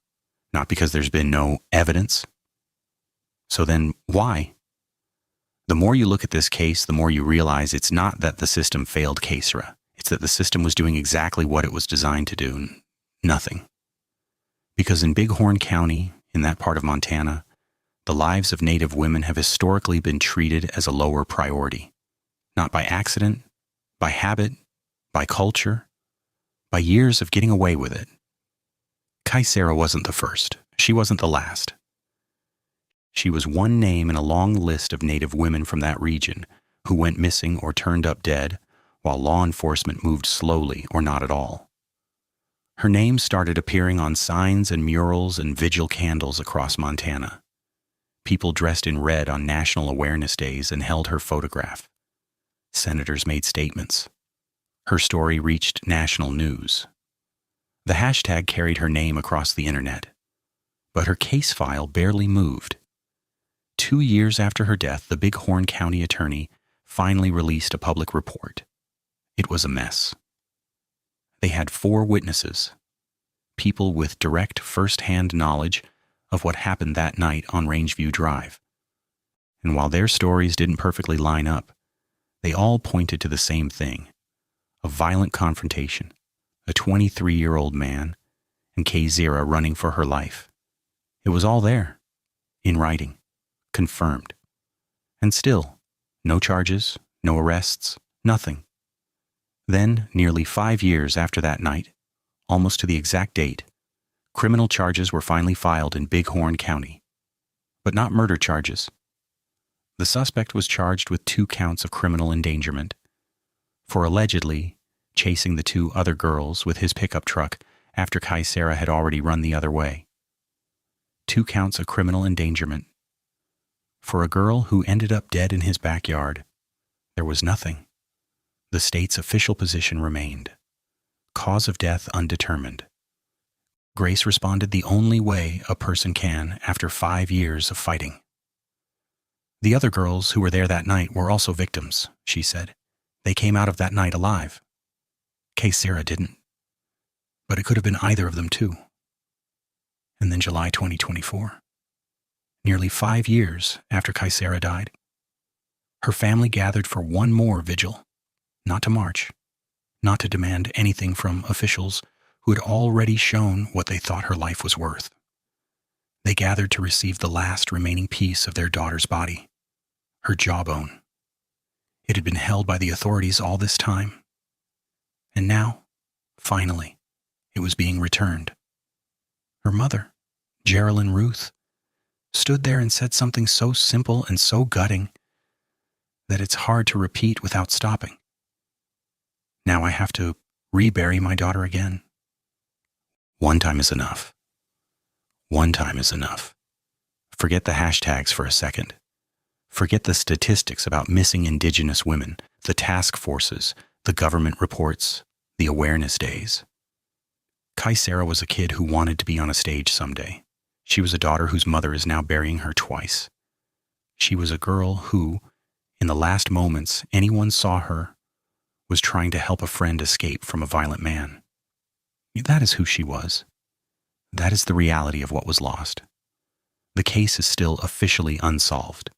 not because there's been no evidence. So then why? The more you look at this case, the more you realize it's not that the system failed Kaysera. It's that the system was doing exactly what it was designed to do, nothing. Because in Bighorn County, in that part of Montana, the lives of Native women have historically been treated as a lower priority. Not by accident, by habit, by culture, by years of getting away with it. Kaysera wasn't the first. She wasn't the last. She was one name in a long list of Native women from that region who went missing or turned up dead while law enforcement moved slowly or not at all. Her name started appearing on signs and murals and vigil candles across Montana. People dressed in red on national awareness days and held her photograph. Senators made statements. Her story reached national news. The hashtag carried her name across the internet. But her case file barely moved. 2 years after her death, the Bighorn County attorney finally released a public report. It was a mess. They had 4 witnesses, people with direct first-hand knowledge of what happened that night on Rangeview Drive. And while their stories didn't perfectly line up, they all pointed to the same thing: a violent confrontation, a 23-year-old man, and Kaysera running for her life. It was all there, in writing, confirmed. And still, no charges, no arrests, nothing. Then, nearly 5 years after that night, almost to the exact date, criminal charges were finally filed in Bighorn County. But not murder charges. The suspect was charged with 2 counts of criminal endangerment for allegedly chasing the 2 other girls with his pickup truck after Kaysera had already run the other way. 2 counts of criminal endangerment. For a girl who ended up dead in his backyard, there was nothing. The state's official position remained: cause of death undetermined. Grace responded the only way a person can after 5 years of fighting. The other girls who were there that night were also victims, she said. They came out of that night alive. Kaysera didn't. But it could have been either of them too. And then July 2024. Nearly 5 years after Kaysera died, her family gathered for one more vigil, not to march, not to demand anything from officials who had already shown what they thought her life was worth. They gathered to receive the last remaining piece of their daughter's body, her jawbone. It had been held by the authorities all this time. And now, finally, it was being returned. Her mother, Geraldine Ruth, stood there and said something so simple and so gutting that it's hard to repeat without stopping. Now I have to rebury my daughter again. One time is enough. One time is enough. Forget the hashtags for a second. Forget the statistics about missing Indigenous women, the task forces, the government reports, the awareness days. Kaysera was a kid who wanted to be on a stage someday. She was a daughter whose mother is now burying her twice. She was a girl who, in the last moments anyone saw her, was trying to help a friend escape from a violent man. That is who she was. That is the reality of what was lost. The case is still officially unsolved.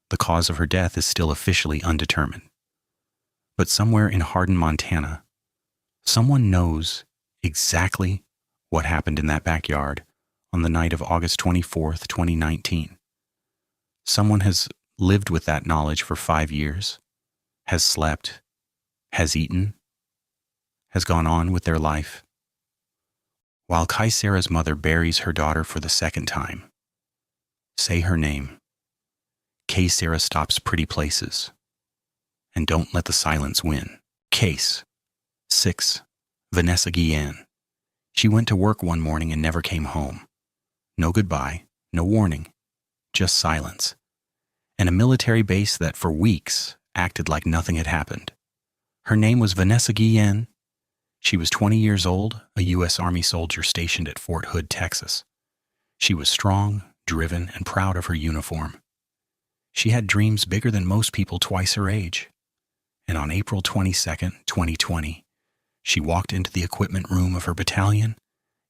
The cause of her death is still officially undetermined. But somewhere in Hardin, Montana, someone knows exactly what happened in that backyard on the night of August 24th, 2019. Someone has lived with that knowledge for 5 years, has slept, has eaten, has gone on with their life. While Kaysera's mother buries her daughter for the second time, say her name. Kaysera stops pretty places. And don't let the silence win. Case 6. Vanessa Guillen. She went to work one morning and never came home. No goodbye, no warning, just silence. And a military base that for weeks acted like nothing had happened. Her name was Vanessa Guillen. She was 20 years old, a U.S. Army soldier stationed at Fort Hood, Texas. She was strong, driven, and proud of her uniform. She had dreams bigger than most people twice her age. And on April 22nd, 2020, she walked into the equipment room of her battalion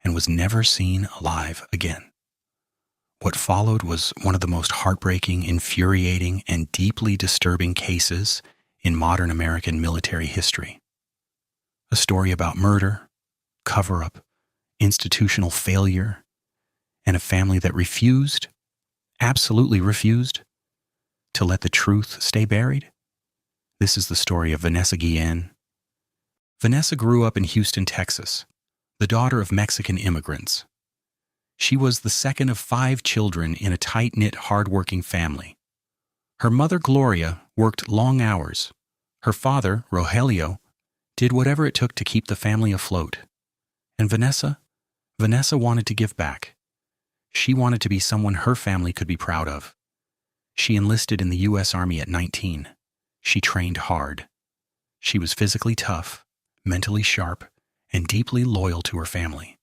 and was never seen alive again. What followed was one of the most heartbreaking, infuriating, and deeply disturbing cases in modern American military history. A story about murder, cover-up, institutional failure, and a family that refused, absolutely refused, to let the truth stay buried. This is the story of Vanessa Guillen. Vanessa grew up in Houston, Texas, the daughter of Mexican immigrants. She was the second of 5 children in a tight-knit, hard-working family. Her mother, Gloria, worked long hours. Her father, Rogelio, did whatever it took to keep the family afloat. And Vanessa wanted to give back. She wanted to be someone her family could be proud of. She enlisted in the U.S. Army at 19. She trained hard. She was physically tough, mentally sharp, and deeply loyal to her family.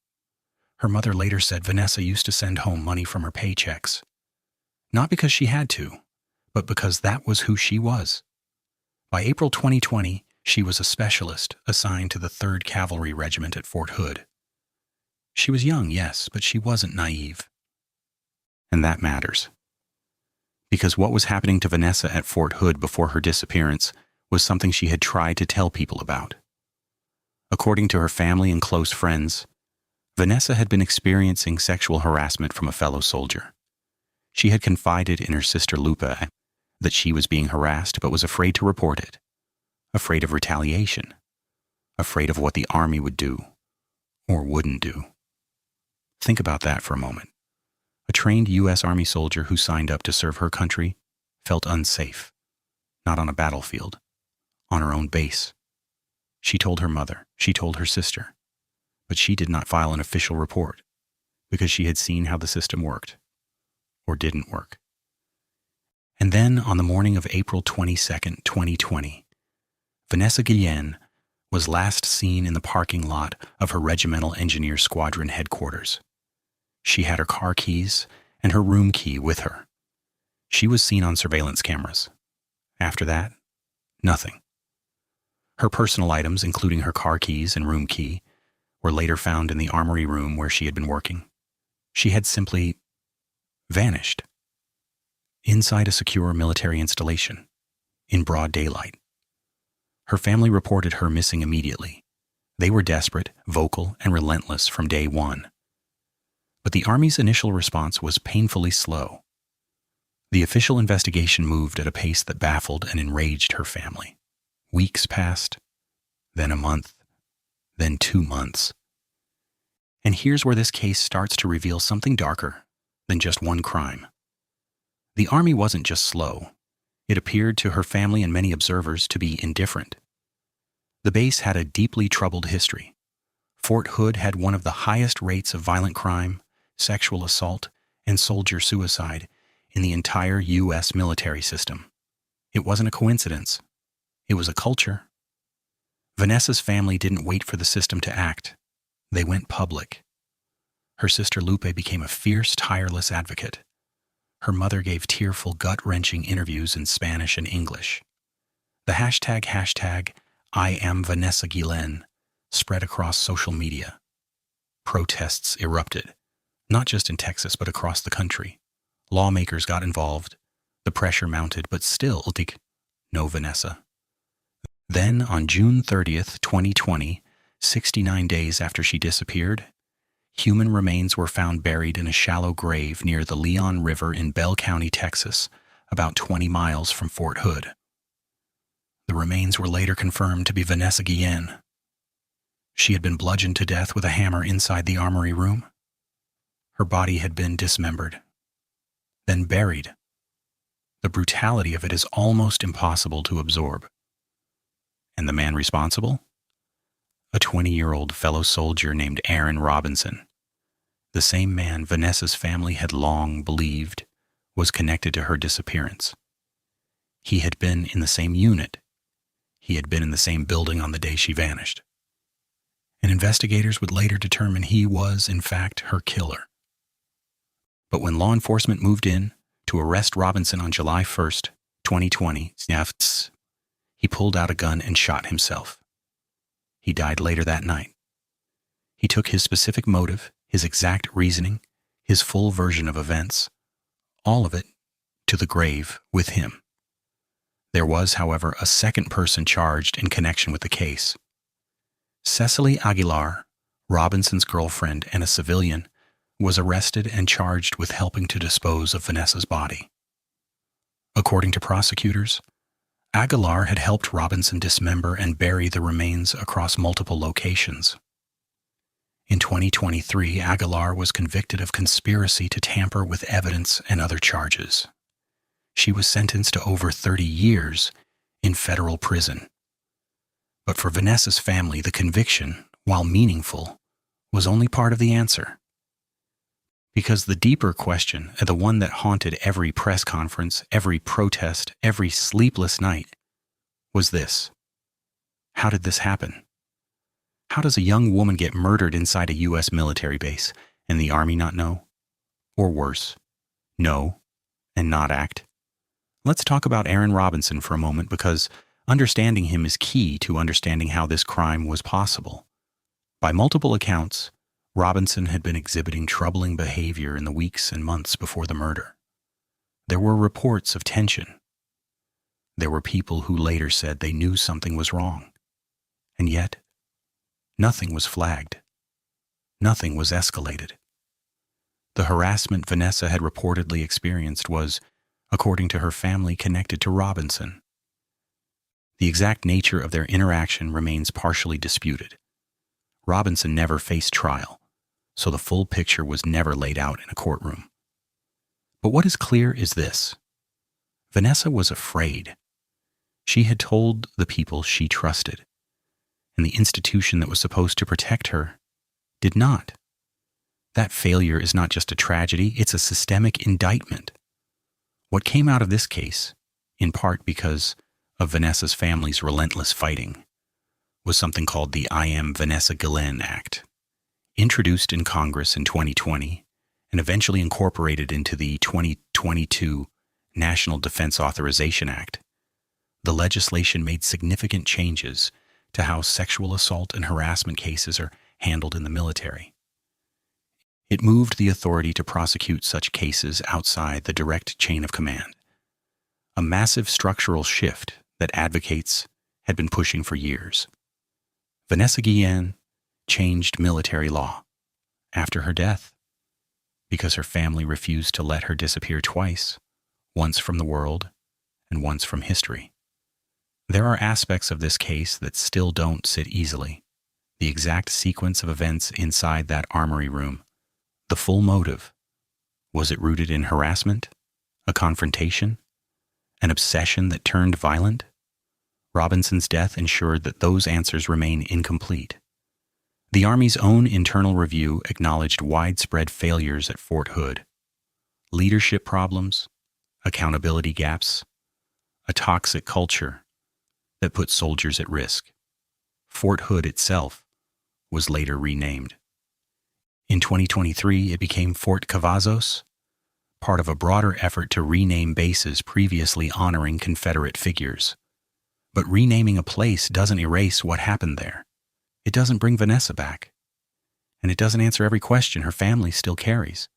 Her mother later said Vanessa used to send home money from her paychecks. Not because she had to, but because that was who she was. By April 2020, she was a specialist assigned to the 3rd Cavalry Regiment at Fort Hood. She was young, yes, but she wasn't naive. And that matters. Because what was happening to Vanessa at Fort Hood before her disappearance was something she had tried to tell people about. According to her family and close friends, Vanessa had been experiencing sexual harassment from a fellow soldier. She had confided in her sister Lupe that she was being harassed but was afraid to report it, afraid of retaliation, afraid of what the Army would do or wouldn't do. Think about that for a moment. A trained U.S. Army soldier who signed up to serve her country felt unsafe, not on a battlefield, on her own base. She told her mother, she told her sister, but she did not file an official report because she had seen how the system worked, or didn't work. And then on the morning of April 22nd, 2020, Vanessa Guillen was last seen in the parking lot of her Regimental Engineer Squadron headquarters. She had her car keys and her room key with her. She was seen on surveillance cameras. After that, nothing. Her personal items, including her car keys and room key, were later found in the armory room where she had been working. She had simply vanished. Inside a secure military installation, in broad daylight. Her family reported her missing immediately. They were desperate, vocal, and relentless from day one. But the Army's initial response was painfully slow. The official investigation moved at a pace that baffled and enraged her family. Weeks passed, then a month, then 2 months. And here's where this case starts to reveal something darker than just one crime. The Army wasn't just slow. It appeared to her family and many observers to be indifferent. The base had a deeply troubled history. Fort Hood had one of the highest rates of violent crime, sexual assault, and soldier suicide in the entire U.S. military system. It wasn't a coincidence. It was a culture. Vanessa's family didn't wait for the system to act. They went public. Her sister Lupe became a fierce, tireless advocate. Her mother gave tearful, gut-wrenching interviews in Spanish and English. The hashtag I am Vanessa Guillen spread across social media. Protests erupted, not just in Texas but across the country. Lawmakers got involved. The pressure mounted, but still, no Vanessa. Then, on June 30th, 2020, 69 days after she disappeared, human remains were found buried in a shallow grave near the Leon River in Bell County, Texas, about 20 miles from Fort Hood. The remains were later confirmed to be Vanessa Guillen. She had been bludgeoned to death with a hammer inside the armory room. Her body had been dismembered, then buried. The brutality of it is almost impossible to absorb. And the man responsible? A 20-year-old fellow soldier named Aaron Robinson, the same man Vanessa's family had long believed was connected to her disappearance. He had been in the same unit. He had been in the same building on the day she vanished. And investigators would later determine he was, in fact, her killer. But when law enforcement moved in to arrest Robinson on July 1st, 2020, he pulled out a gun and shot himself. He died later that night. He took his specific motive, his exact reasoning, his full version of events, all of it to the grave with him. There was, however, a second person charged in connection with the case. Cecily Aguilar, Robinson's girlfriend and a civilian, was arrested and charged with helping to dispose of Vanessa's body. According to prosecutors, Aguilar had helped Robinson dismember and bury the remains across multiple locations. In 2023, Aguilar was convicted of conspiracy to tamper with evidence and other charges. She was sentenced to over 30 years in federal prison. But for Vanessa's family, the conviction, while meaningful, was only part of the answer. Because the deeper question, and the one that haunted every press conference, every protest, every sleepless night, was this: how did this happen? How does a young woman get murdered inside a U.S. military base and the Army not know? Or worse, know and not act? Let's talk about Aaron Robinson for a moment, because understanding him is key to understanding how this crime was possible. By multiple accounts, Robinson had been exhibiting troubling behavior in the weeks and months before the murder. There were reports of tension. There were people who later said they knew something was wrong. And yet, nothing was flagged. Nothing was escalated. The harassment Vanessa had reportedly experienced was, according to her family, connected to Robinson. The exact nature of their interaction remains partially disputed. Robinson never faced trial, so the full picture was never laid out in a courtroom. But what is clear is this: Vanessa was afraid. She had told the people she trusted, and the institution that was supposed to protect her did not. That failure is not just a tragedy, it's a systemic indictment. What came out of this case, in part because of Vanessa's family's relentless fighting, was something called the I Am Vanessa Guillen Act, introduced in Congress in 2020 and eventually incorporated into the 2022 National Defense Authorization Act. The legislation made significant changes to how sexual assault and harassment cases are handled in the military. It moved the authority to prosecute such cases outside the direct chain of command, a massive structural shift that advocates had been pushing for years. Vanessa Guillen changed military law after her death because her family refused to let her disappear twice, once from the world and once from history. There are aspects of this case that still don't sit easily. The exact sequence of events inside that armory room, the full motive. Was it rooted in harassment, a confrontation, an obsession that turned violent? Robinson's death ensured that those answers remain incomplete. The Army's own internal review acknowledged widespread failures at Fort Hood, leadership problems, accountability gaps, a toxic culture that put soldiers at risk. Fort Hood itself was later renamed. In 2023, it became Fort Cavazos, part of a broader effort to rename bases previously honoring Confederate figures. But renaming a place doesn't erase what happened there. It doesn't bring Vanessa back. And it doesn't answer every question her family still carries.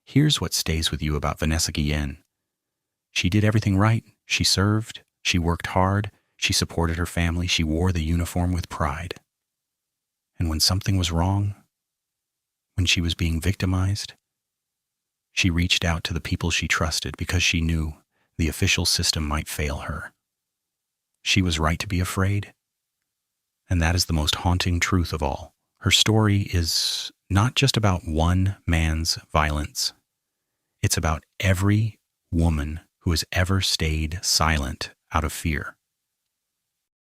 Here's what stays with you about Vanessa Guillen. She did everything right. She served. She worked hard. She supported her family. She wore the uniform with pride. And when something was wrong, when she was being victimized, she reached out to the people she trusted because she knew the official system might fail her. She was right to be afraid, and that is the most haunting truth of all. Her story is not just about one man's violence. It's about every woman who has ever stayed silent out of fear.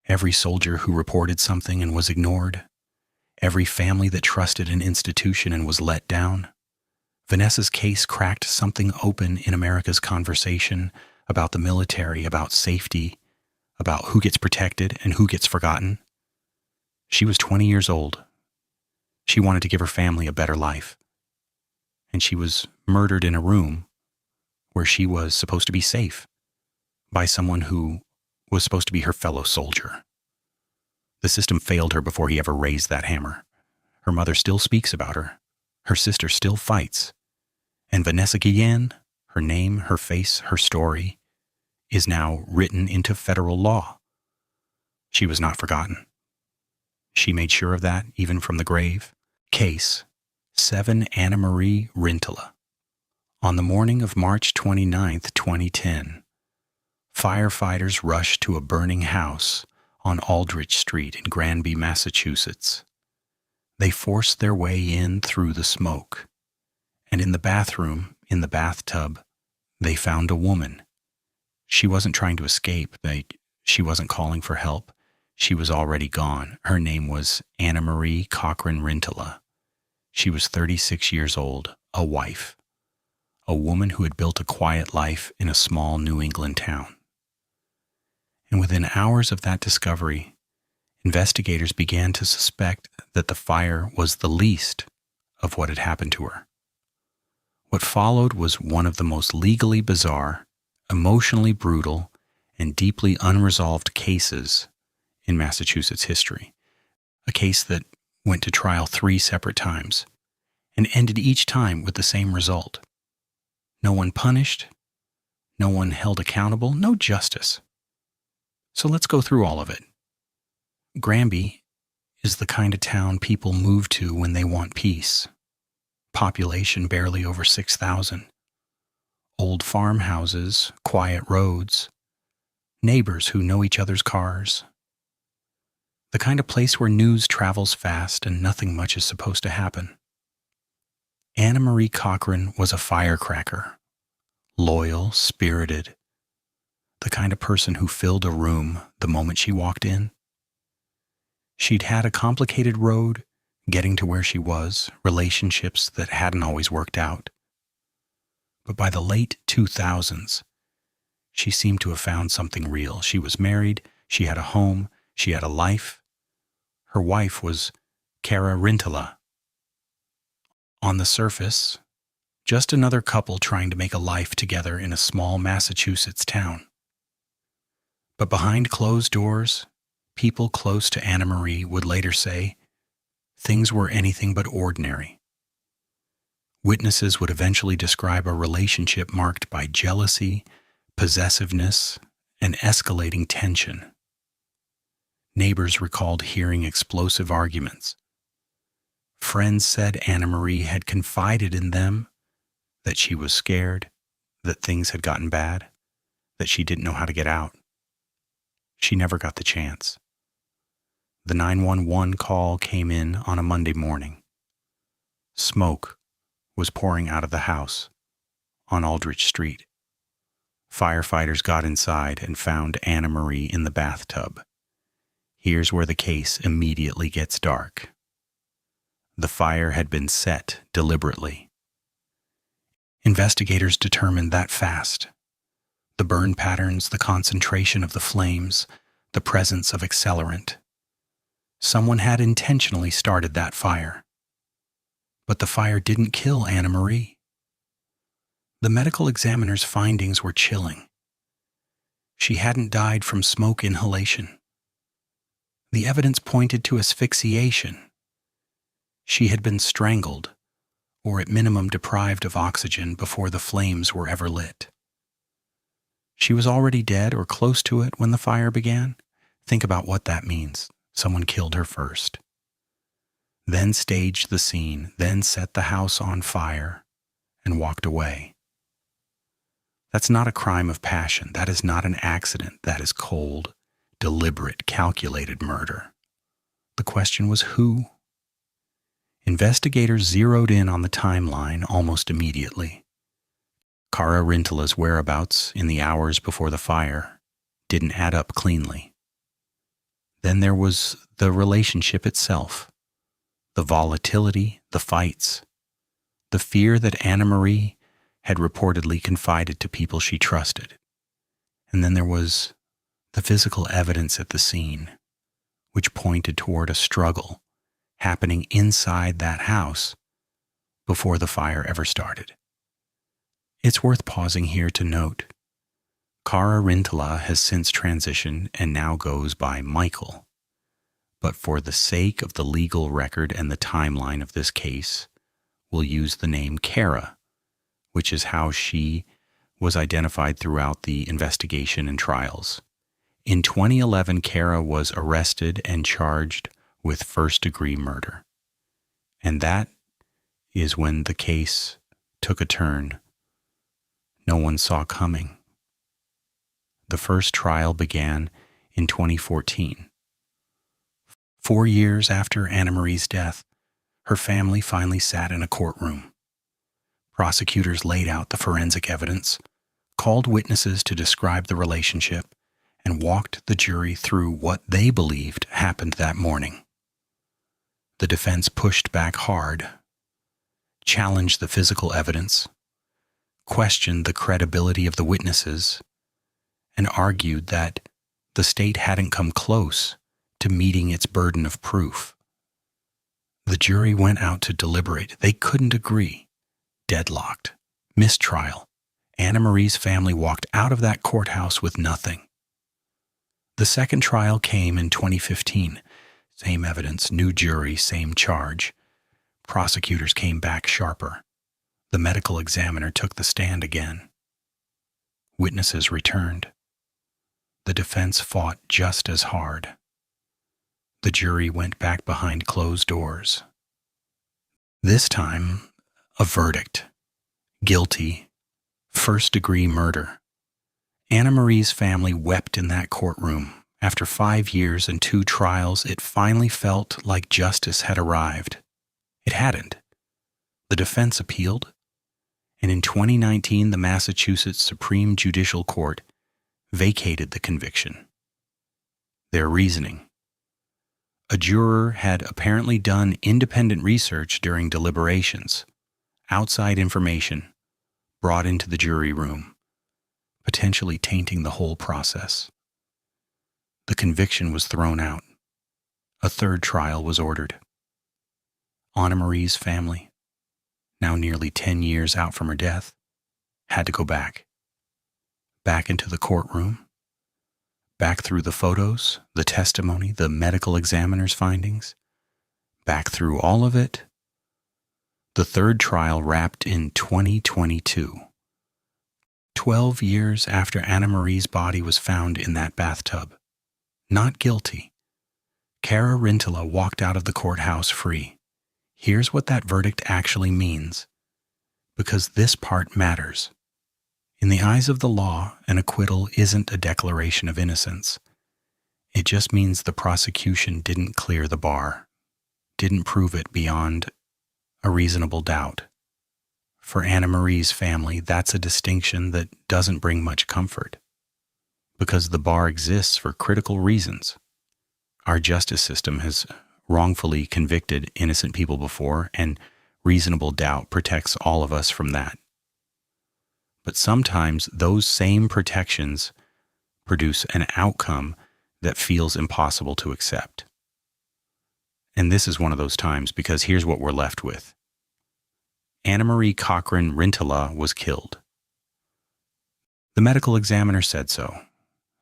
Every soldier who reported something and was ignored. Every family that trusted an institution and was let down. Vanessa's case cracked something open in America's conversation about the military, about safety, about who gets protected and who gets forgotten. She was 20 years old. She wanted to give her family a better life. And she was murdered in a room where she was supposed to be safe by someone who was supposed to be her fellow soldier. The system failed her before he ever raised that hammer. Her mother still speaks about her. Her sister still fights. And Vanessa Guillen, her name, her face, her story, is now written into federal law. She was not forgotten. She made sure of that, even from the grave. Case 7 Anna Marie Rintola. On the morning of March 29, 2010, firefighters rushed to a burning house on Aldrich Street in Granby, Massachusetts. They forced their way in through the smoke, and in the bathroom, in the bathtub, they found a woman. She wasn't trying to escape. She wasn't calling for help. She was already gone. Her name was Anna Marie Cochran Rintola. She was 36 years old, a wife, a woman who had built a quiet life in a small New England town. And within hours of that discovery, investigators began to suspect that the fire was the least of what had happened to her. What followed was one of the most legally bizarre, emotionally brutal, and deeply unresolved cases in Massachusetts history. A case that went to trial 3 separate times and ended each time with the same result. No one punished, no one held accountable, no justice. So let's go through all of it. Granby is the kind of town people move to when they want peace. Population barely over 6,000. Old farmhouses, quiet roads, neighbors who know each other's cars. The kind of place where news travels fast and nothing much is supposed to happen. Anna Marie Cochran was a firecracker, loyal, spirited, the kind of person who filled a room the moment she walked in. She'd had a complicated road getting to where she was, relationships that hadn't always worked out. But by the late 2000s, she seemed to have found something real. She was married, she had a home, she had a life. Her wife was Cara Rintola. On the surface, just another couple trying to make a life together in a small Massachusetts town. But behind closed doors, people close to Anna Marie would later say, things were anything but ordinary. Witnesses would eventually describe a relationship marked by jealousy, possessiveness, and escalating tension. Neighbors recalled hearing explosive arguments. Friends said Anna Marie had confided in them that she was scared, that things had gotten bad, that she didn't know how to get out. She never got the chance. The 911 call came in on a Monday morning. Smoke was pouring out of the house on Aldrich Street. Firefighters got inside and found Anna Marie in the bathtub. Here's where the case immediately gets dark. The fire had been set deliberately. Investigators determined that fast. The burn patterns, the concentration of the flames, the presence of accelerant. Someone had intentionally started that fire. But the fire didn't kill Anna Marie. The medical examiner's findings were chilling. She hadn't died from smoke inhalation. The evidence pointed to asphyxiation. She had been strangled, or at minimum deprived of oxygen before the flames were ever lit. She was already dead or close to it when the fire began. Think about what that means. Someone killed her first, then staged the scene, then set the house on fire and walked away. That's not a crime of passion. That is not an accident. That is cold, deliberate, calculated murder. The question was who? Investigators zeroed in on the timeline almost immediately. Cara Rintola's whereabouts in the hours before the fire didn't add up cleanly. Then there was the relationship itself, the volatility, the fights, the fear that Anna Marie had reportedly confided to people she trusted. And then there was the physical evidence at the scene, which pointed toward a struggle happening inside that house before the fire ever started. It's worth pausing here to note, Cara Rintola has since transitioned and now goes by Michael. But for the sake of the legal record and the timeline of this case, we'll use the name Cara, which is how she was identified throughout the investigation and trials. In 2011, Kara was arrested and charged with first-degree murder. And that is when the case took a turn no one saw coming. The first trial began in 2014. 4 years after Anna Marie's death, her family finally sat in a courtroom. Prosecutors laid out the forensic evidence, called witnesses to describe the relationship, and walked the jury through what they believed happened that morning. The defense pushed back hard, challenged the physical evidence, questioned the credibility of the witnesses, and argued that the state hadn't come close to meeting its burden of proof. The jury went out to deliberate. They couldn't agree. Deadlocked. Mistrial. Anna Marie's family walked out of that courthouse with nothing. The second trial came in 2015. Same evidence, new jury, same charge. Prosecutors came back sharper. The medical examiner took the stand again. Witnesses returned. The defense fought just as hard. The jury went back behind closed doors. This time, a verdict. Guilty. First-degree murder. Anna Marie's family wept in that courtroom. After 5 years and 2 trials, it finally felt like justice had arrived. It hadn't. The defense appealed, and in 2019, the Massachusetts Supreme Judicial Court vacated the conviction. Their reasoning: a juror had apparently done independent research during deliberations, outside information brought into the jury room, potentially tainting the whole process. The conviction was thrown out. A third trial was ordered. Anna Marie's family, now nearly 10 years out from her death, had to go back. Back into the courtroom, back through the photos, the testimony, the medical examiner's findings, back through all of it. The third trial wrapped in 2022. 12 years after Anna Marie's body was found in that bathtub. Not guilty. Kara Rintala walked out of the courthouse free. Here's what that verdict actually means, because this part matters. In the eyes of the law, an acquittal isn't a declaration of innocence. It just means the prosecution didn't clear the bar, didn't prove it beyond a reasonable doubt. For Anna Marie's family, that's a distinction that doesn't bring much comfort, because the bar exists for critical reasons. Our justice system has wrongfully convicted innocent people before, and reasonable doubt protects all of us from that. But sometimes those same protections produce an outcome that feels impossible to accept. And this is one of those times, because here's what we're left with. Anna Marie Cochran Rintala was killed. The medical examiner said so.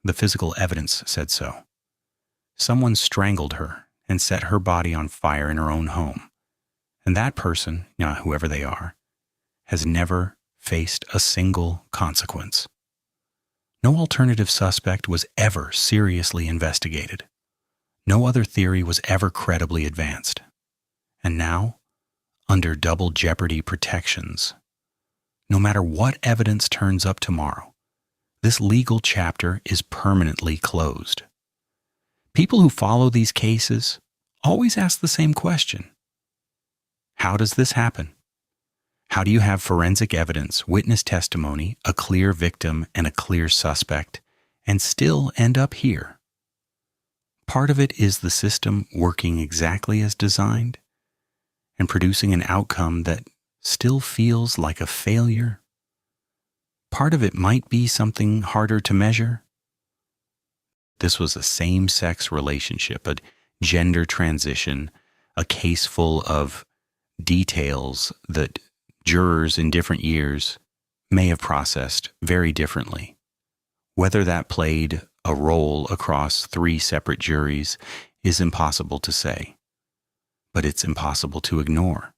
The physical evidence said so. Someone strangled her and set her body on fire in her own home. And that person, whoever they are, has never faced a single consequence. No alternative suspect was ever seriously investigated. No other theory was ever credibly advanced. And now, under double jeopardy protections, no matter what evidence turns up tomorrow, this legal chapter is permanently closed. People who follow these cases always ask the same question. How does this happen? How do you have forensic evidence, witness testimony, a clear victim, and a clear suspect, and still end up here? Part of it is the system working exactly as designed and producing an outcome that still feels like a failure. Part of it might be something harder to measure. This was a same-sex relationship, a gender transition, a case full of details that jurors in different years may have processed very differently. Whether that played a role across 3 separate juries is impossible to say, but it's impossible to ignore.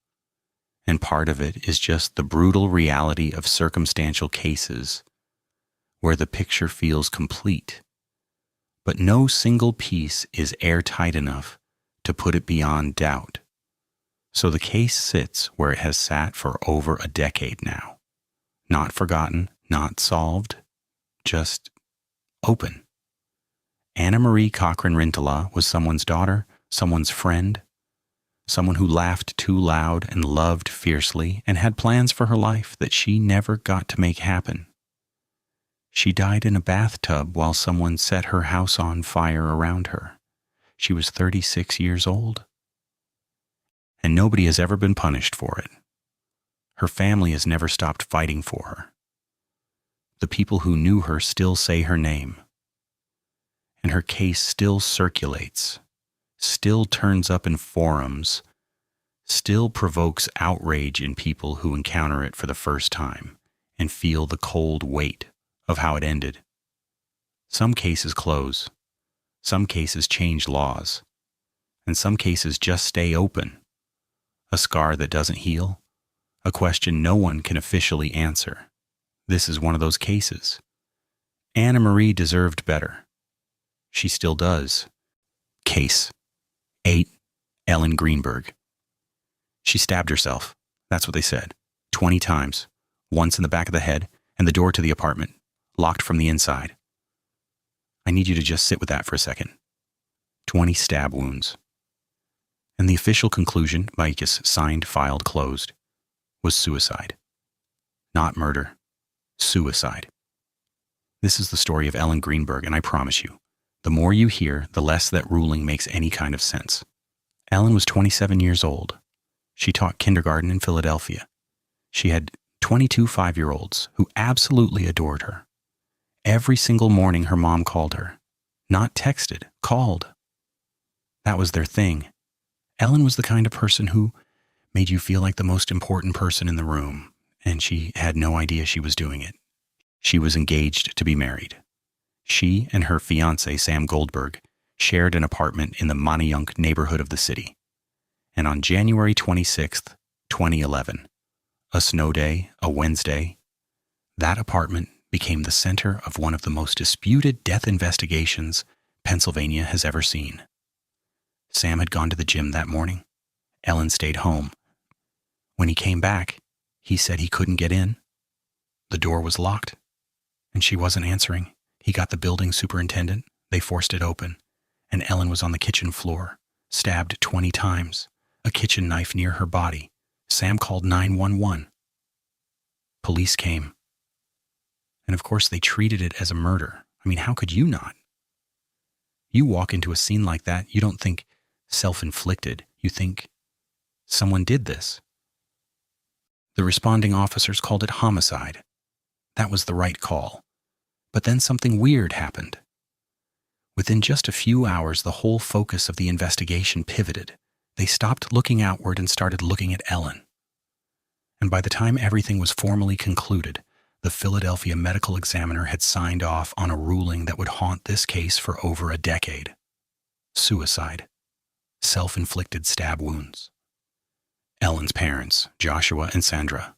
And part of it is just the brutal reality of circumstantial cases where the picture feels complete, but no single piece is airtight enough to put it beyond doubt. So the case sits where it has sat for over a decade now. Not forgotten, not solved, just open. Anna Marie Cochran Rintala was someone's daughter, someone's friend, someone who laughed too loud and loved fiercely and had plans for her life that she never got to make happen. She died in a bathtub while someone set her house on fire around her. She was 36 years old. And nobody has ever been punished for it. Her family has never stopped fighting for her. The people who knew her still say her name. And her case still circulates, still turns up in forums, still provokes outrage in people who encounter it for the first time and feel the cold weight of how it ended. Some cases close, some cases change laws, and some cases just stay open. A scar that doesn't heal, a question no one can officially answer. This is one of those cases. Anna Marie deserved better. She still does. Case 8, Ellen Greenberg. She stabbed herself. That's what they said. 20 times. Once in the back of the head and the door to the apartment, locked from the inside. I need you to just sit with that for a second. 20 stab wounds. And the official conclusion, amicus signed, filed, closed, was suicide. Not murder. Suicide. This is the story of Ellen Greenberg, and I promise you, the more you hear, the less that ruling makes any kind of sense. Ellen was 27 years old. She taught kindergarten in Philadelphia. She had 22 5-year-olds who absolutely adored her. Every single morning her mom called her. Not texted, called. That was their thing. Ellen was the kind of person who made you feel like the most important person in the room, and she had no idea she was doing it. She was engaged to be married. She and her fiancé, Sam Goldberg, shared an apartment in the Manayunk neighborhood of the city. And on January 26th, 2011, a snow day, a Wednesday, that apartment became the center of one of the most disputed death investigations Pennsylvania has ever seen. Sam had gone to the gym that morning. Ellen stayed home. When he came back, he said he couldn't get in. The door was locked, and she wasn't answering. He got the building superintendent. They forced it open, and Ellen was on the kitchen floor, stabbed 20 times, a kitchen knife near her body. Sam called 911. Police came. And of course, they treated it as a murder. I mean, how could you not? You walk into a scene like that, you don't think self-inflicted. You think someone did this. The responding officers called it homicide. That was the right call. But then something weird happened. Within just a few hours, the whole focus of the investigation pivoted. They stopped looking outward and started looking at Ellen. And by the time everything was formally concluded, the Philadelphia medical examiner had signed off on a ruling that would haunt this case for over a decade. Suicide. Self-inflicted stab wounds. Ellen's parents, Joshua and Sandra,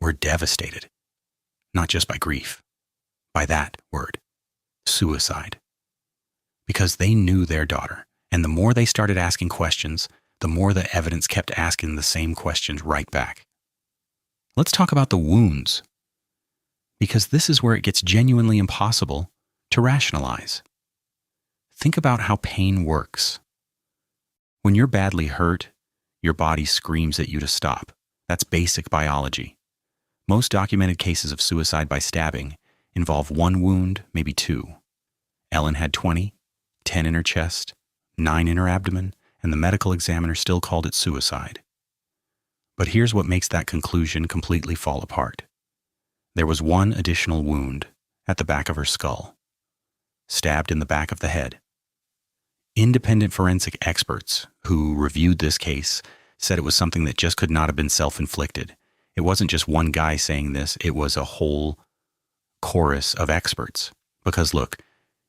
were devastated. Not just by grief, by that word, suicide. Because they knew their daughter, and the more they started asking questions, the more the evidence kept asking the same questions right back. Let's talk about the wounds, because this is where it gets genuinely impossible to rationalize. Think about how pain works. When you're badly hurt, your body screams at you to stop. That's basic biology. Most documented cases of suicide by stabbing involve one wound, maybe two. Ellen had 20, 10 in her chest, 9 in her abdomen, and the medical examiner still called it suicide. But here's what makes that conclusion completely fall apart. There was one additional wound at the back of her skull, stabbed in the back of the head. Independent forensic experts who reviewed this case said it was something that just could not have been self-inflicted. It wasn't just one guy saying this, it was a whole chorus of experts. Because look,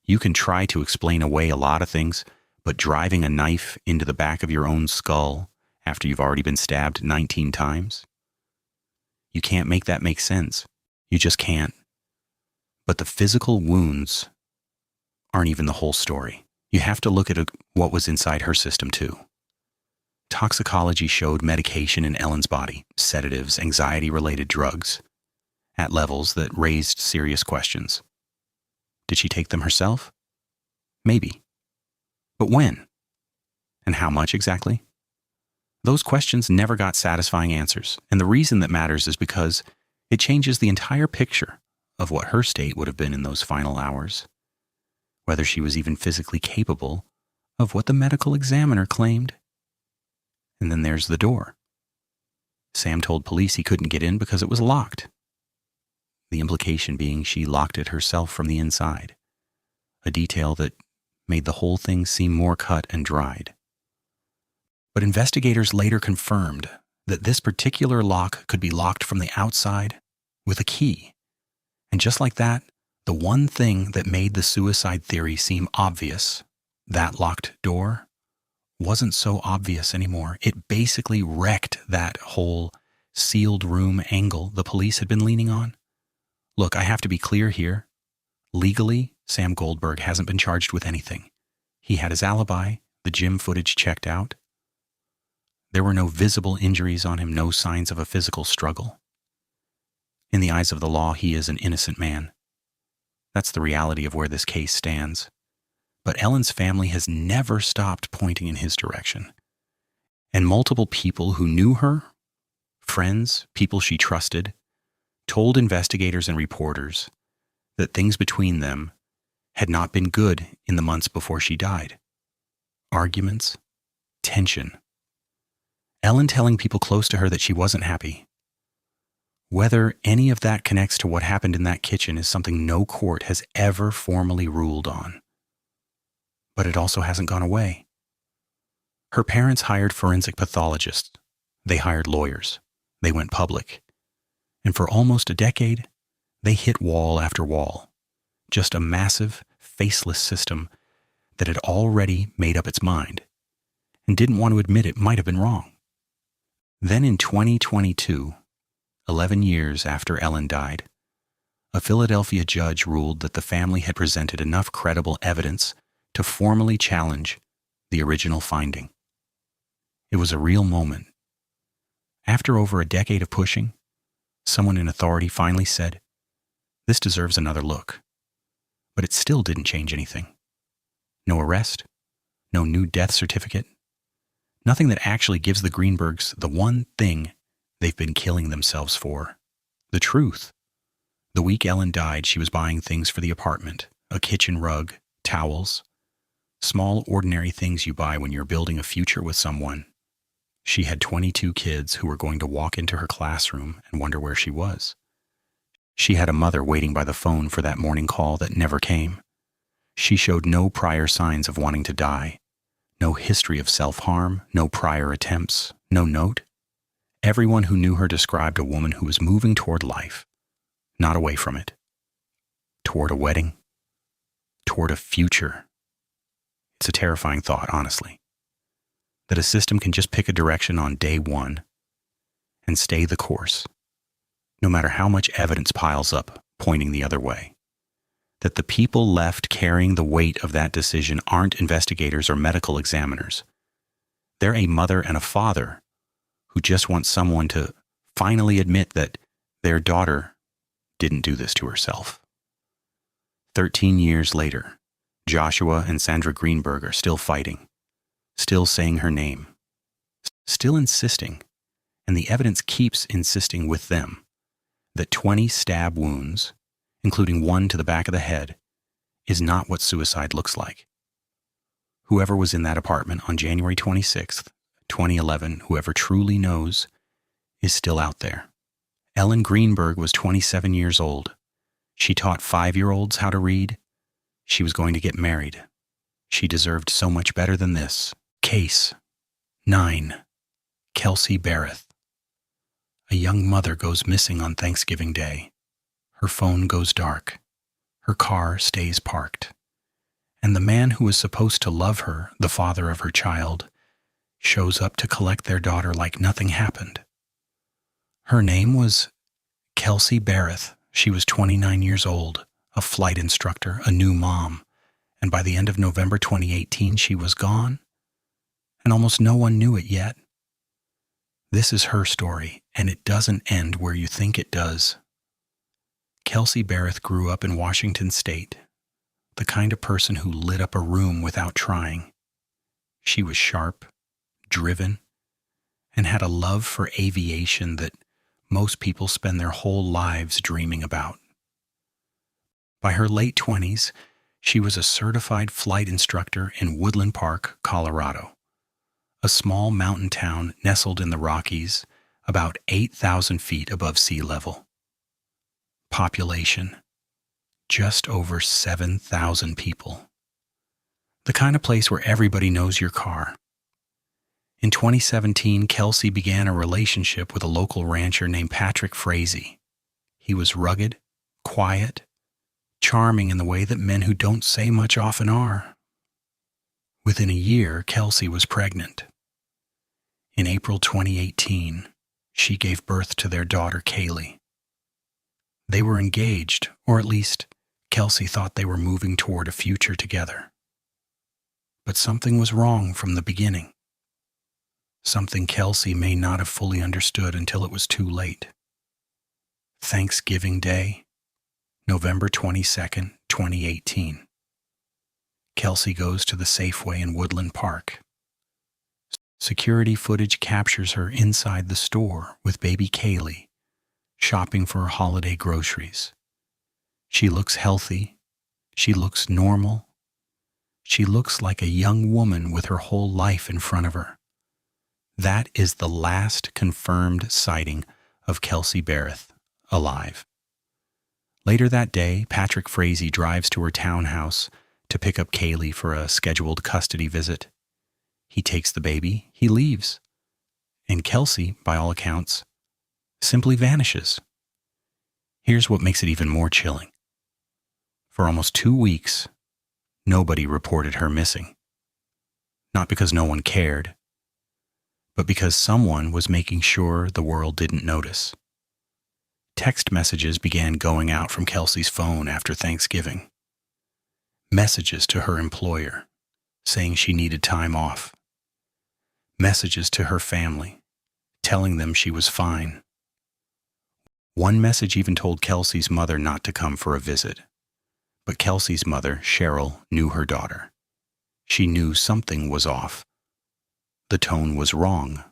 you can try to explain away a lot of things, but driving a knife into the back of your own skull after you've already been stabbed 19 times? You can't make that make sense. You just can't. But the physical wounds aren't even the whole story. You have to look at what was inside her system too. Toxicology showed medication in Ellen's body, sedatives, anxiety-related drugs, at levels that raised serious questions. Did she take them herself? Maybe. But when? And how much exactly? Those questions never got satisfying answers, and the reason that matters is because it changes the entire picture of what her state would have been in those final hours, whether she was even physically capable of what the medical examiner claimed. And then there's the door. Sam told police he couldn't get in because it was locked. The implication being she locked it herself from the inside, a detail that made the whole thing seem more cut and dried. But investigators later confirmed that this particular lock could be locked from the outside with a key. And just like that, the one thing that made the suicide theory seem obvious, that locked door, wasn't so obvious anymore. It basically wrecked that whole sealed room angle the police had been leaning on. Look, I have to be clear here. Legally, Sam Goldberg hasn't been charged with anything. He had his alibi, the gym footage checked out. There were no visible injuries on him, no signs of a physical struggle. In the eyes of the law, he is an innocent man. That's the reality of where this case stands. But Ellen's family has never stopped pointing in his direction. And multiple people who knew her, friends, people she trusted, told investigators and reporters that things between them had not been good in the months before she died. Arguments, tension. Ellen telling people close to her that she wasn't happy. Whether any of that connects to what happened in that kitchen is something no court has ever formally ruled on. But it also hasn't gone away. Her parents hired forensic pathologists. They hired lawyers. They went public. And for almost a decade, they hit wall after wall. Just a massive, faceless system that had already made up its mind and didn't want to admit it might have been wrong. Then in 2022, 11 years after Ellen died, a Philadelphia judge ruled that the family had presented enough credible evidence to formally challenge the original finding. It was a real moment. After over a decade of pushing, someone in authority finally said, "This deserves another look." But it still didn't change anything. No arrest, no new death certificate, nothing that actually gives the Greenbergs the one thing they've been killing themselves for: the truth. The week Ellen died, she was buying things for the apartment, a kitchen rug, towels, small ordinary things you buy when you're building a future with someone. She had 22 kids who were going to walk into her classroom and wonder where she was. She had a mother waiting by the phone for that morning call that never came. She showed no prior signs of wanting to die, no history of self-harm, no prior attempts, no note. Everyone who knew her described a woman who was moving toward life, not away from it, toward a wedding, toward a future. It's a terrifying thought, honestly, that a system can just pick a direction on day one and stay the course, no matter how much evidence piles up pointing the other way. That the people left carrying the weight of that decision aren't investigators or medical examiners. They're a mother and a father who just want someone to finally admit that their daughter didn't do this to herself. 13 years later, Joshua and Sandra Greenberg are still fighting, still saying her name, still insisting, and the evidence keeps insisting with them, that 20 stab wounds, including one to the back of the head, is not what suicide looks like. Whoever was in that apartment on January 26th, 2011, whoever truly knows, is still out there. Ellen Greenberg was 27 years old. She taught 5-year-olds how to read. She was going to get married. She deserved so much better than this. Case 9. Kelsey Barrett. A young mother goes missing on Thanksgiving Day. Her phone goes dark. Her car stays parked. And the man who was supposed to love her, the father of her child, shows up to collect their daughter like nothing happened. Her name was Kelsey Barrett. She was 29 years old, a flight instructor, a new mom, and by the end of November 2018, she was gone, and almost no one knew it yet. This is her story, and it doesn't end where you think it does. Kelsey Barrett grew up in Washington State, the kind of person who lit up a room without trying. She was sharp, driven, and had a love for aviation that most people spend their whole lives dreaming about. By her late 20s, she was a certified flight instructor in Woodland Park, Colorado, a small mountain town nestled in the Rockies, about 8,000 feet above sea level. Population, just over 7,000 people. The kind of place where everybody knows your car. In 2017, Kelsey began a relationship with a local rancher named Patrick Frazee. He was rugged, quiet, charming in the way that men who don't say much often are. Within a year, Kelsey was pregnant. In April 2018, she gave birth to their daughter, Kaylee. They were engaged, or at least Kelsey thought they were moving toward a future together. But something was wrong from the beginning. Something Kelsey may not have fully understood until it was too late. Thanksgiving Day, November 22nd, 2018. Kelsey goes to the Safeway in Woodland Park. Security footage captures her inside the store with baby Kaylee, shopping for holiday groceries. She looks healthy. She looks normal. She looks like a young woman with her whole life in front of her. That is the last confirmed sighting of Kelsey Barrett alive. Later that day, Patrick Frazee drives to her townhouse to pick up Kaylee for a scheduled custody visit. He takes the baby, he leaves, and Kelsey, by all accounts, simply vanishes. Here's what makes it even more chilling. For almost 2 weeks, nobody reported her missing. Not because no one cared, but because someone was making sure the world didn't notice. Text messages began going out from Kelsey's phone after Thanksgiving. Messages to her employer, saying she needed time off. Messages to her family, telling them she was fine. One message even told Kelsey's mother not to come for a visit. But Kelsey's mother, Cheryl, knew her daughter. She knew something was off. The tone was wrong.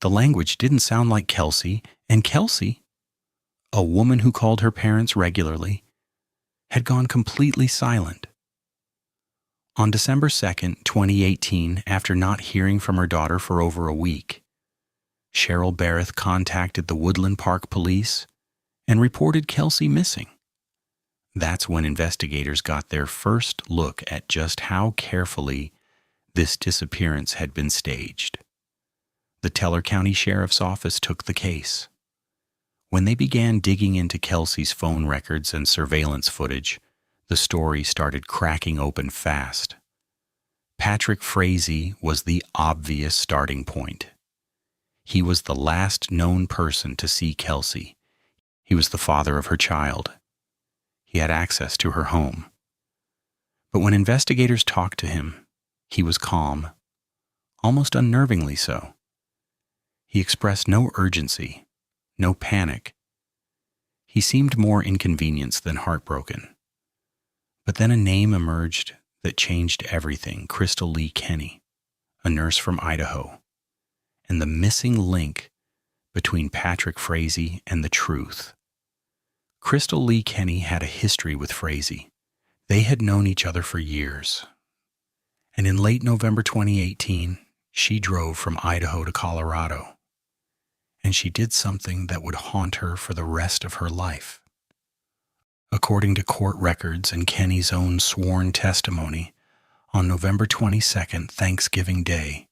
The language didn't sound like Kelsey, and Kelsey, a woman who called her parents regularly, had gone completely silent. On December 2nd, 2018, after not hearing from her daughter for over a week, Cheryl Barrett contacted the Woodland Park police and reported Kelsey missing. That's when investigators got their first look at just how carefully this disappearance had been staged. The Teller County Sheriff's Office took the case. When they began digging into Kelsey's phone records and surveillance footage, the story started cracking open fast. Patrick Frazee was the obvious starting point. He was the last known person to see Kelsey. He was the father of her child. He had access to her home. But when investigators talked to him, he was calm, almost unnervingly so. He expressed no urgency, no panic. He seemed more inconvenienced than heartbroken. But then a name emerged that changed everything: Crystal Lee Kenny, a nurse from Idaho, and the missing link between Patrick Frazee and the truth. Crystal Lee Kenny had a history with Frazee. They had known each other for years. And in late November 2018, she drove from Idaho to Colorado. And she did something that would haunt her for the rest of her life. According to court records and Kenny's own sworn testimony, on November 22nd, Thanksgiving Day,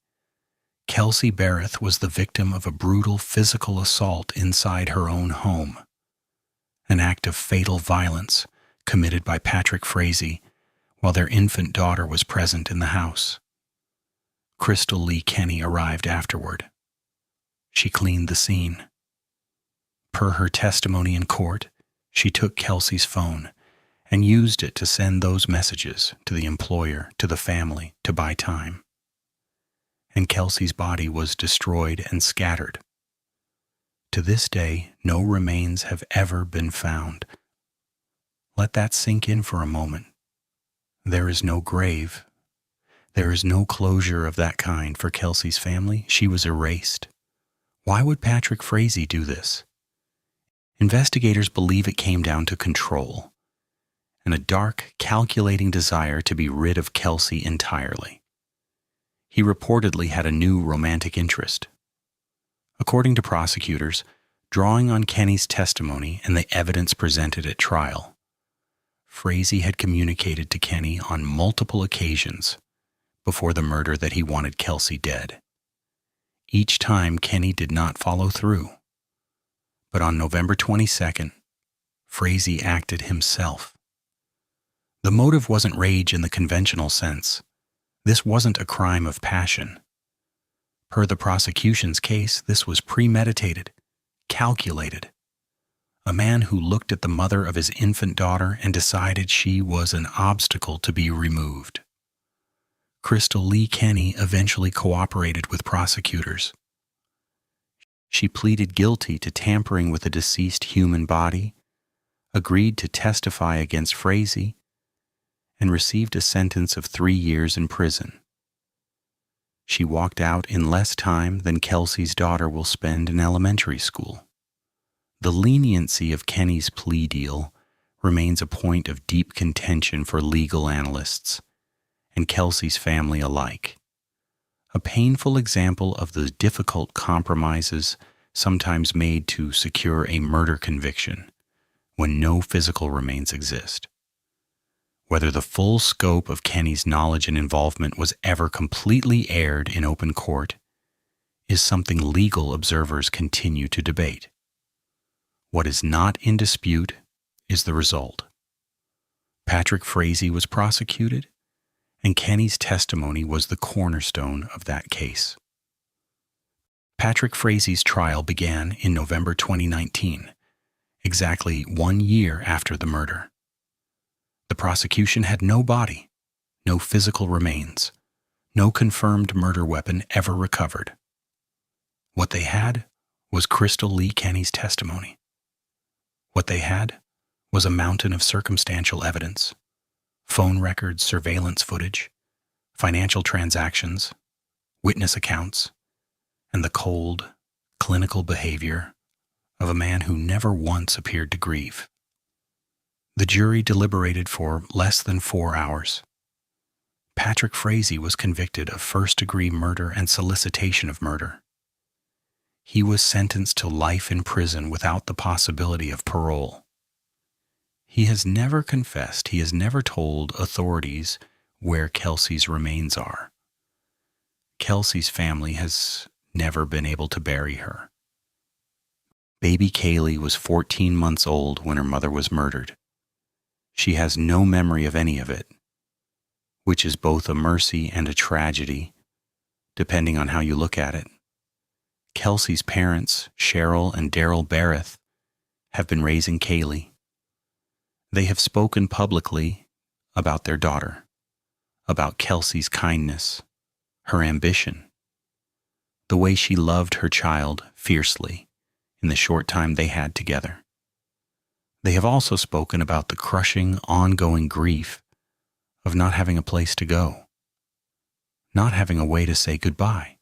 Kelsey Barrett was the victim of a brutal physical assault inside her own home, an act of fatal violence committed by Patrick Frazee while their infant daughter was present in the house. Crystal Lee Kenny arrived afterward. She cleaned the scene. Per her testimony in court, she took Kelsey's phone and used it to send those messages to the employer, to the family, to buy time. And Kelsey's body was destroyed and scattered. To this day, no remains have ever been found. Let that sink in for a moment. There is no grave. There is no closure of that kind for Kelsey's family. She was erased. Why would Patrick Frazee do this? Investigators believe it came down to control and a dark, calculating desire to be rid of Kelsey entirely. He reportedly had a new romantic interest. According to prosecutors, drawing on Kenny's testimony and the evidence presented at trial, Frazee had communicated to Kenny on multiple occasions before the murder that he wanted Kelsey dead. Each time, Kenny did not follow through. But on November 22nd, Frazee acted himself. The motive wasn't rage in the conventional sense. This wasn't a crime of passion. Per the prosecution's case, this was premeditated, calculated. A man who looked at the mother of his infant daughter and decided she was an obstacle to be removed. Crystal Lee Kenny eventually cooperated with prosecutors. She pleaded guilty to tampering with a deceased human body, agreed to testify against Frazee, and received a sentence of 3 years in prison. She walked out in less time than Kelsey's daughter will spend in elementary school. The leniency of Kenny's plea deal remains a point of deep contention for legal analysts and Kelsey's family alike. A painful example of the difficult compromises sometimes made to secure a murder conviction when no physical remains exist. Whether the full scope of Kenny's knowledge and involvement was ever completely aired in open court is something legal observers continue to debate. What is not in dispute is the result. Patrick Frazee was prosecuted, and Kenny's testimony was the cornerstone of that case. Patrick Frazee's trial began in November 2019, exactly 1 year after the murder. The prosecution had no body, no physical remains, no confirmed murder weapon ever recovered. What they had was Crystal Lee Kenny's testimony. What they had was a mountain of circumstantial evidence, phone records, surveillance footage, financial transactions, witness accounts, and the cold, clinical behavior of a man who never once appeared to grieve. The jury deliberated for less than 4 hours. Patrick Frazee was convicted of first-degree murder and solicitation of murder. He was sentenced to life in prison without the possibility of parole. He has never confessed. He has never told authorities where Kelsey's remains are. Kelsey's family has never been able to bury her. Baby Kaylee was 14 months old when her mother was murdered. She has no memory of any of it, which is both a mercy and a tragedy, depending on how you look at it. Kelsey's parents, Cheryl and Daryl Barrett, have been raising Kaylee. They have spoken publicly about their daughter, about Kelsey's kindness, her ambition, the way she loved her child fiercely in the short time they had together. They have also spoken about the crushing, ongoing grief of not having a place to go, not having a way to say goodbye.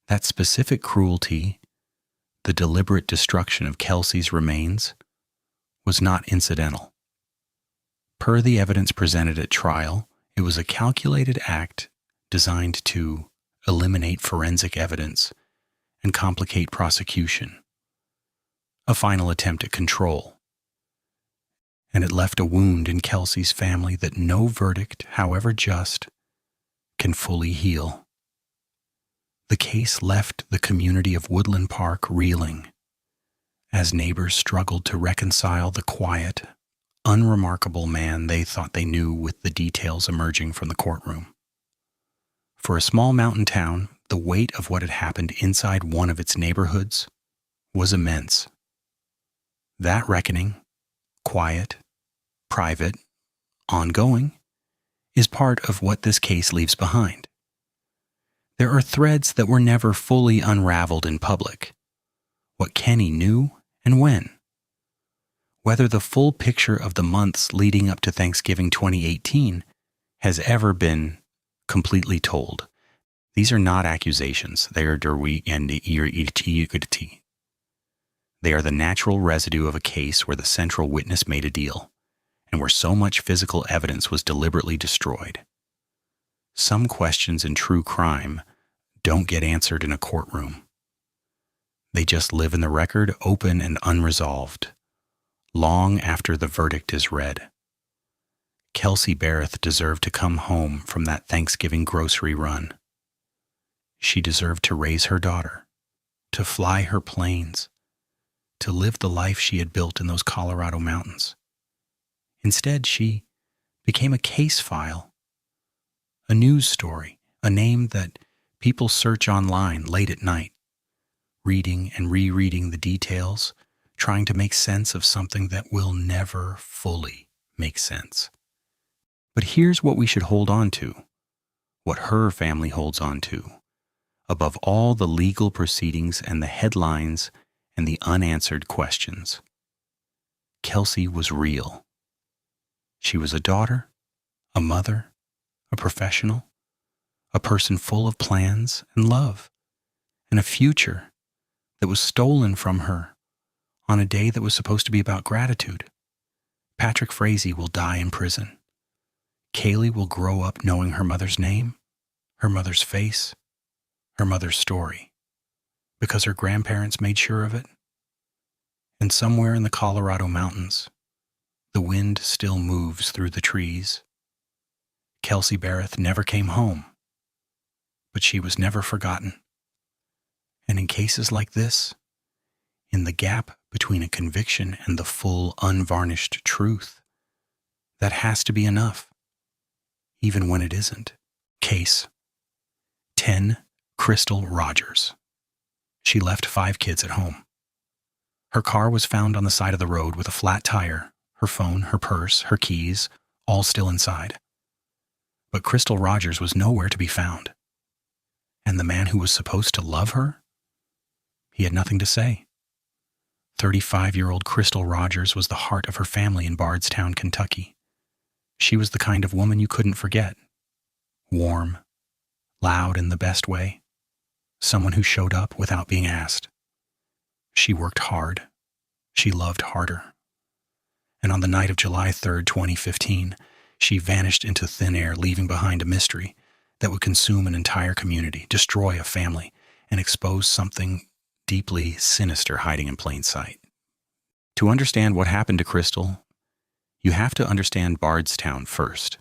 That specific cruelty, the deliberate destruction of Kelsey's remains, was not incidental. Per the evidence presented at trial, it was a calculated act designed to eliminate forensic evidence and complicate prosecution. A final attempt at control. And it left a wound in Kelsey's family that no verdict, however just, can fully heal. The case left the community of Woodland Park reeling as neighbors struggled to reconcile the quiet, unremarkable man they thought they knew with the details emerging from the courtroom. For a small mountain town, the weight of what had happened inside one of its neighborhoods was immense. That reckoning, quiet, private, ongoing, is part of what this case leaves behind. There are threads that were never fully unraveled in public. What Kenny knew and when. Whether the full picture of the months leading up to Thanksgiving 2018 has ever been completely told. These are not accusations. They are They are the natural residue of a case where the central witness made a deal, and where so much physical evidence was deliberately destroyed. Some questions in true crime don't get answered in a courtroom. They just live in the record, open and unresolved, long after the verdict is read. Kelsey Barrett deserved to come home from that Thanksgiving grocery run. She deserved to raise her daughter, to fly her planes, to live the life she had built in those Colorado mountains. Instead, she became a case file, a news story, a name that people search online late at night, reading and rereading the details, trying to make sense of something that will never fully make sense. But here's what we should hold on to, what her family holds on to, above all the legal proceedings and the headlines and the unanswered questions. Kelsey was real. She was a daughter, a mother, a professional, a person full of plans and love, and a future that was stolen from her on a day that was supposed to be about gratitude. Patrick Frazee will die in prison. Kaylee will grow up knowing her mother's name, her mother's face, her mother's story, because her grandparents made sure of it. And somewhere in the Colorado mountains, the wind still moves through the trees. Kelsey Barrett never came home, but she was never forgotten. And in cases like this, in the gap between a conviction and the full, unvarnished truth, that has to be enough, even when it isn't. Case 10. Crystal Rogers. She left 5 kids at home. Her car was found on the side of the road with a flat tire, her phone, her purse, her keys, all still inside. But Crystal Rogers was nowhere to be found. And the man who was supposed to love her? He had nothing to say. 35-year-old Crystal Rogers was the heart of her family in Bardstown, Kentucky. She was the kind of woman you couldn't forget. Warm, loud in the best way. Someone who showed up without being asked. She worked hard. She loved harder. And on the night of July 3rd, 2015, she vanished into thin air, leaving behind a mystery that would consume an entire community, destroy a family, and expose something deeply sinister hiding in plain sight. To understand what happened to Crystal, you have to understand Bardstown first.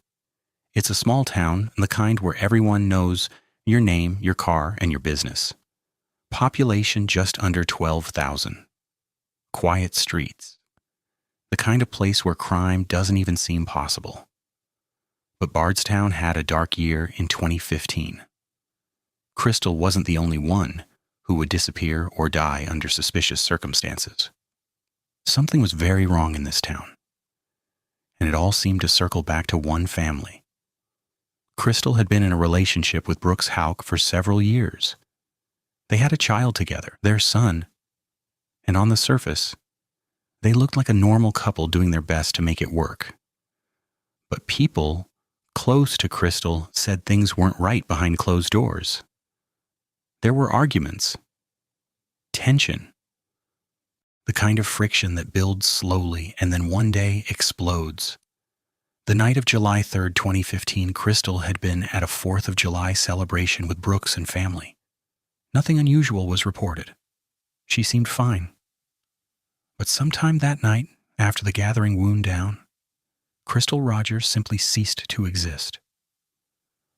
It's a small town, and the kind where everyone knows your name, your car, and your business. Population just under 12,000. Quiet streets. The kind of place where crime doesn't even seem possible. But Bardstown had a dark year in 2015. Crystal wasn't the only one who would disappear or die under suspicious circumstances. Something was very wrong in this town, and it all seemed to circle back to one family. Crystal had been in a relationship with Brooks Houck for several years. They had a child together, their son, and on the surface, they looked like a normal couple doing their best to make it work. But people close to Crystal said things weren't right behind closed doors. There were arguments, tension, the kind of friction that builds slowly and then one day explodes. The night of July 3rd, 2015, Crystal had been at a 4th of July celebration with Brooks and family. Nothing unusual was reported. She seemed fine. But sometime that night, after the gathering wound down, Crystal Rogers simply ceased to exist.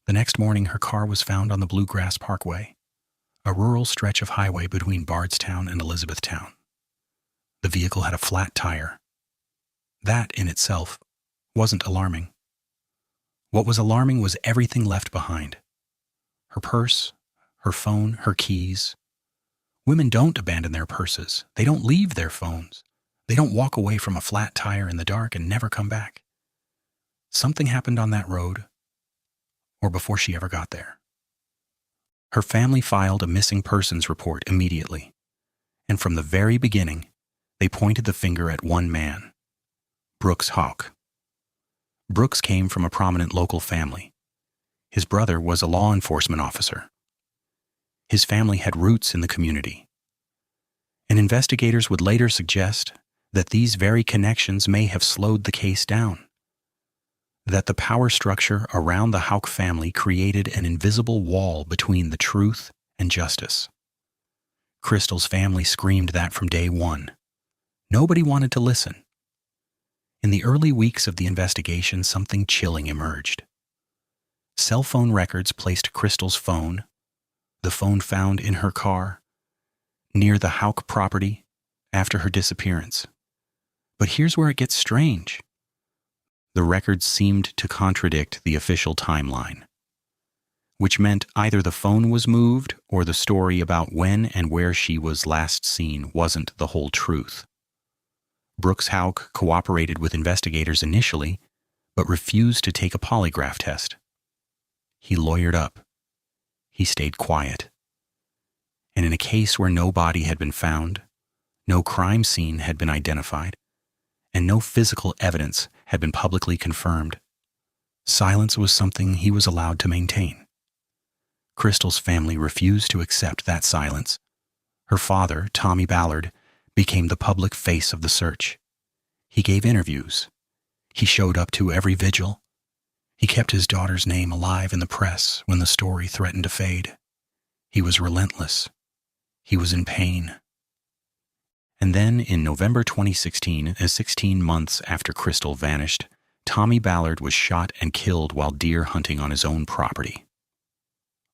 The next morning, her car was found on the Bluegrass Parkway, a rural stretch of highway between Bardstown and Elizabethtown. The vehicle had a flat tire. That, in itself, wasn't alarming. What was alarming was everything left behind. her purse, her phone, her keys. Women don't abandon their purses. They don't leave their phones. They don't walk away from a flat tire in the dark and never come back. Something happened on that road, or before she ever got there. Her family filed a missing persons report immediately, and from the very beginning, they pointed the finger at one man, Brooks Houck. Brooks came from a prominent local family. His brother was a law enforcement officer. His family had roots in the community. And investigators would later suggest that these very connections may have slowed the case down. That the power structure around the Houck family created an invisible wall between the truth and justice. Crystal's family screamed that from day one. Nobody wanted to listen. In the early weeks of the investigation, something chilling emerged. Cell phone records placed Crystal's phone, the phone found in her car, near the Houck property after her disappearance. But here's where it gets strange. The records seemed to contradict the official timeline, which meant either the phone was moved or the story about when and where she was last seen wasn't the whole truth. Brooks Houck cooperated with investigators initially, but refused to take a polygraph test. He lawyered up. He stayed quiet. And in a case where no body had been found, no crime scene had been identified, and no physical evidence had been publicly confirmed, silence was something he was allowed to maintain. Crystal's family refused to accept that silence. Her father, Tommy Ballard, became the public face of the search. He gave interviews. He showed up to every vigil. He kept his daughter's name alive in the press when the story threatened to fade. He was relentless. He was in pain. And then, in November 2016, 16 months after Crystal vanished, Tommy Ballard was shot and killed while deer hunting on his own property.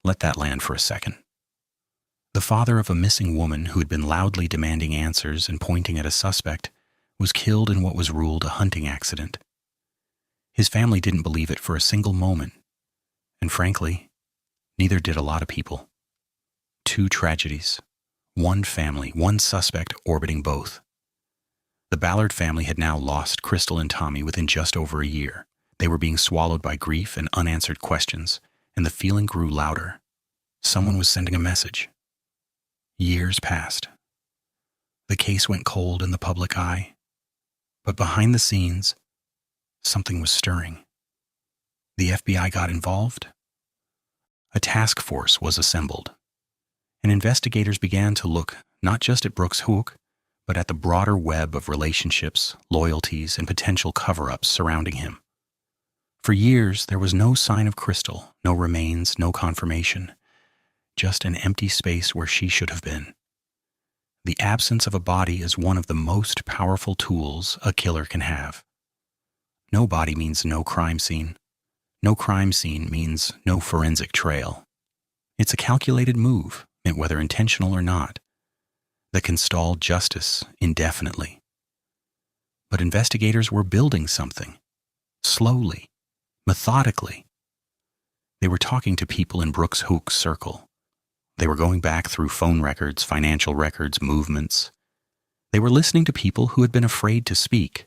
Let that land for a second. The father of a missing woman who had been loudly demanding answers and pointing at a suspect was killed in what was ruled a hunting accident. His family didn't believe it for a single moment, and frankly, neither did a lot of people. Two tragedies. One family, one suspect orbiting both. The Ballard family had now lost Crystal and Tommy within just over a year. They were being swallowed by grief and unanswered questions, and the feeling grew louder. Someone was sending a message. Years passed. The case went cold in the public eye, but behind the scenes, something was stirring. The FBI got involved. A task force was assembled, and investigators began to look not just at Brooks Houck, but at the broader web of relationships, loyalties, and potential cover-ups surrounding him. For years, there was no sign of Crystal, no remains, no confirmation, just an empty space where she should have been. The absence of a body is one of the most powerful tools a killer can have. No body means no crime scene. No crime scene means no forensic trail. It's a calculated move, whether intentional or not, that can stall justice indefinitely. But investigators were building something, slowly, methodically. They were talking to people in Brooks Houck's circle. They were going back through phone records, financial records, movements. They were listening to people who had been afraid to speak.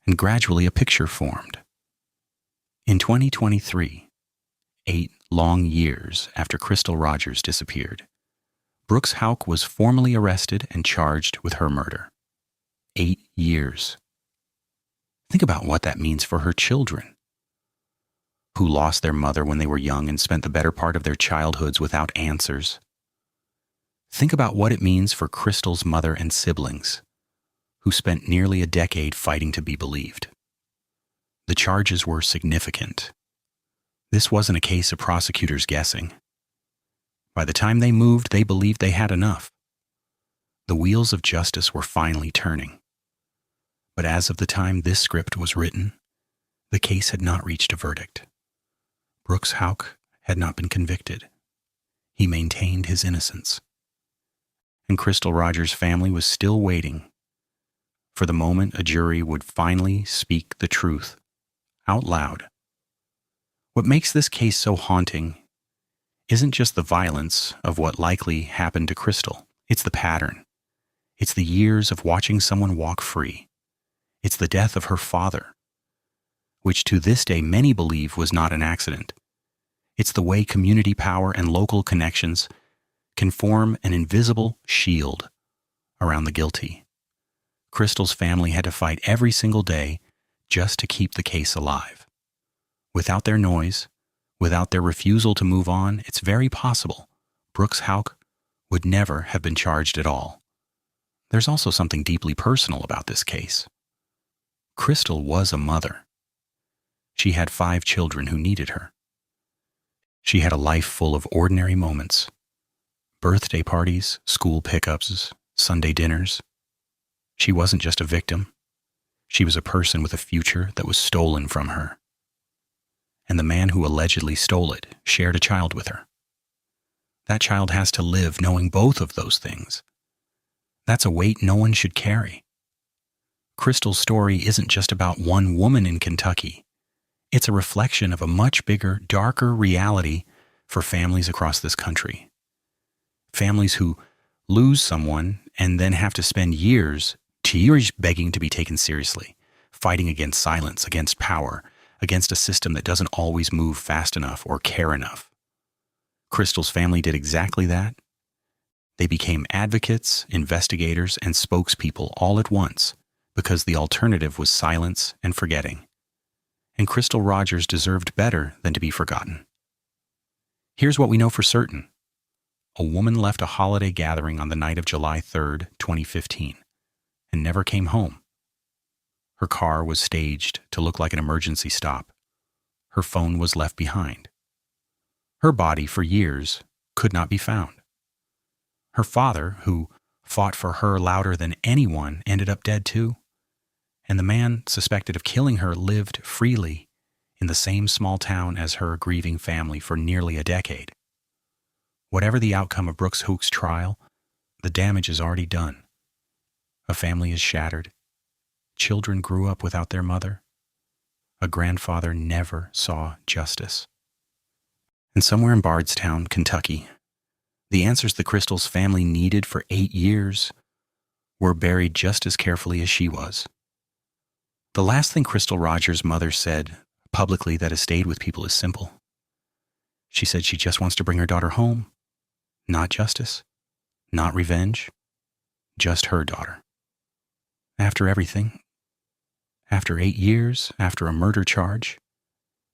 And gradually a picture formed. In 2023, 8 long years after Crystal Rogers disappeared, Brooks Houck was formally arrested and charged with her murder. 8 years. Think about what that means for her children, who lost their mother when they were young and spent the better part of their childhoods without answers. Think about what it means for Crystal's mother and siblings, who spent nearly a decade fighting to be believed. The charges were significant. This wasn't a case of prosecutors guessing. By the time they moved, they believed they had enough. The wheels of justice were finally turning. But as of the time this script was written, the case had not reached a verdict. Brooks Houck had not been convicted. He maintained his innocence. And Crystal Rogers' family was still waiting for the moment a jury would finally speak the truth out loud. What makes this case so haunting isn't just the violence of what likely happened to Crystal. It's the pattern. It's the years of watching someone walk free. It's the death of her father, which to this day many believe was not an accident. It's the way community power and local connections can form an invisible shield around the guilty. Crystal's family had to fight every single day just to keep the case alive. Without their noise, without their refusal to move on, it's very possible Brooks Houck would never have been charged at all. There's also something deeply personal about this case. Crystal was a mother. She had 5 children who needed her. She had a life full of ordinary moments. Birthday parties, school pickups, Sunday dinners. She wasn't just a victim. She was a person with a future that was stolen from her. And the man who allegedly stole it shared a child with her. That child has to live knowing both of those things. That's a weight no one should carry. Crystal's story isn't just about one woman in Kentucky. It's a reflection of a much bigger, darker reality for families across this country. Families who lose someone and then have to spend years begging to be taken seriously, fighting against silence, against power, against a system that doesn't always move fast enough or care enough. Crystal's family did exactly that. They became advocates, investigators, and spokespeople all at once because the alternative was silence and forgetting. And Crystal Rogers deserved better than to be forgotten. Here's what we know for certain. A woman left a holiday gathering on the night of July 3rd, 2015, and never came home. Her car was staged to look like an emergency stop. Her phone was left behind. Her body, for years, could not be found. Her father, who fought for her louder than anyone, ended up dead too. And the man suspected of killing her lived freely in the same small town as her grieving family for nearly a decade. Whatever the outcome of Brooks Houck's trial, the damage is already done. A family is shattered. Children grew up without their mother. A grandfather never saw justice. And somewhere in Bardstown, Kentucky, the answers the Crystal's family needed for 8 years were buried just as carefully as she was. The last thing Crystal Rogers' mother said publicly that has stayed with people is simple. She said she just wants to bring her daughter home. Not justice, not revenge, just her daughter. After everything, after 8 years, after a murder charge,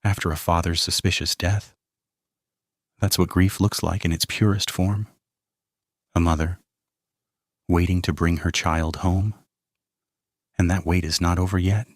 after a father's suspicious death, that's what grief looks like in its purest form. A mother waiting to bring her child home. And that wait is not over yet.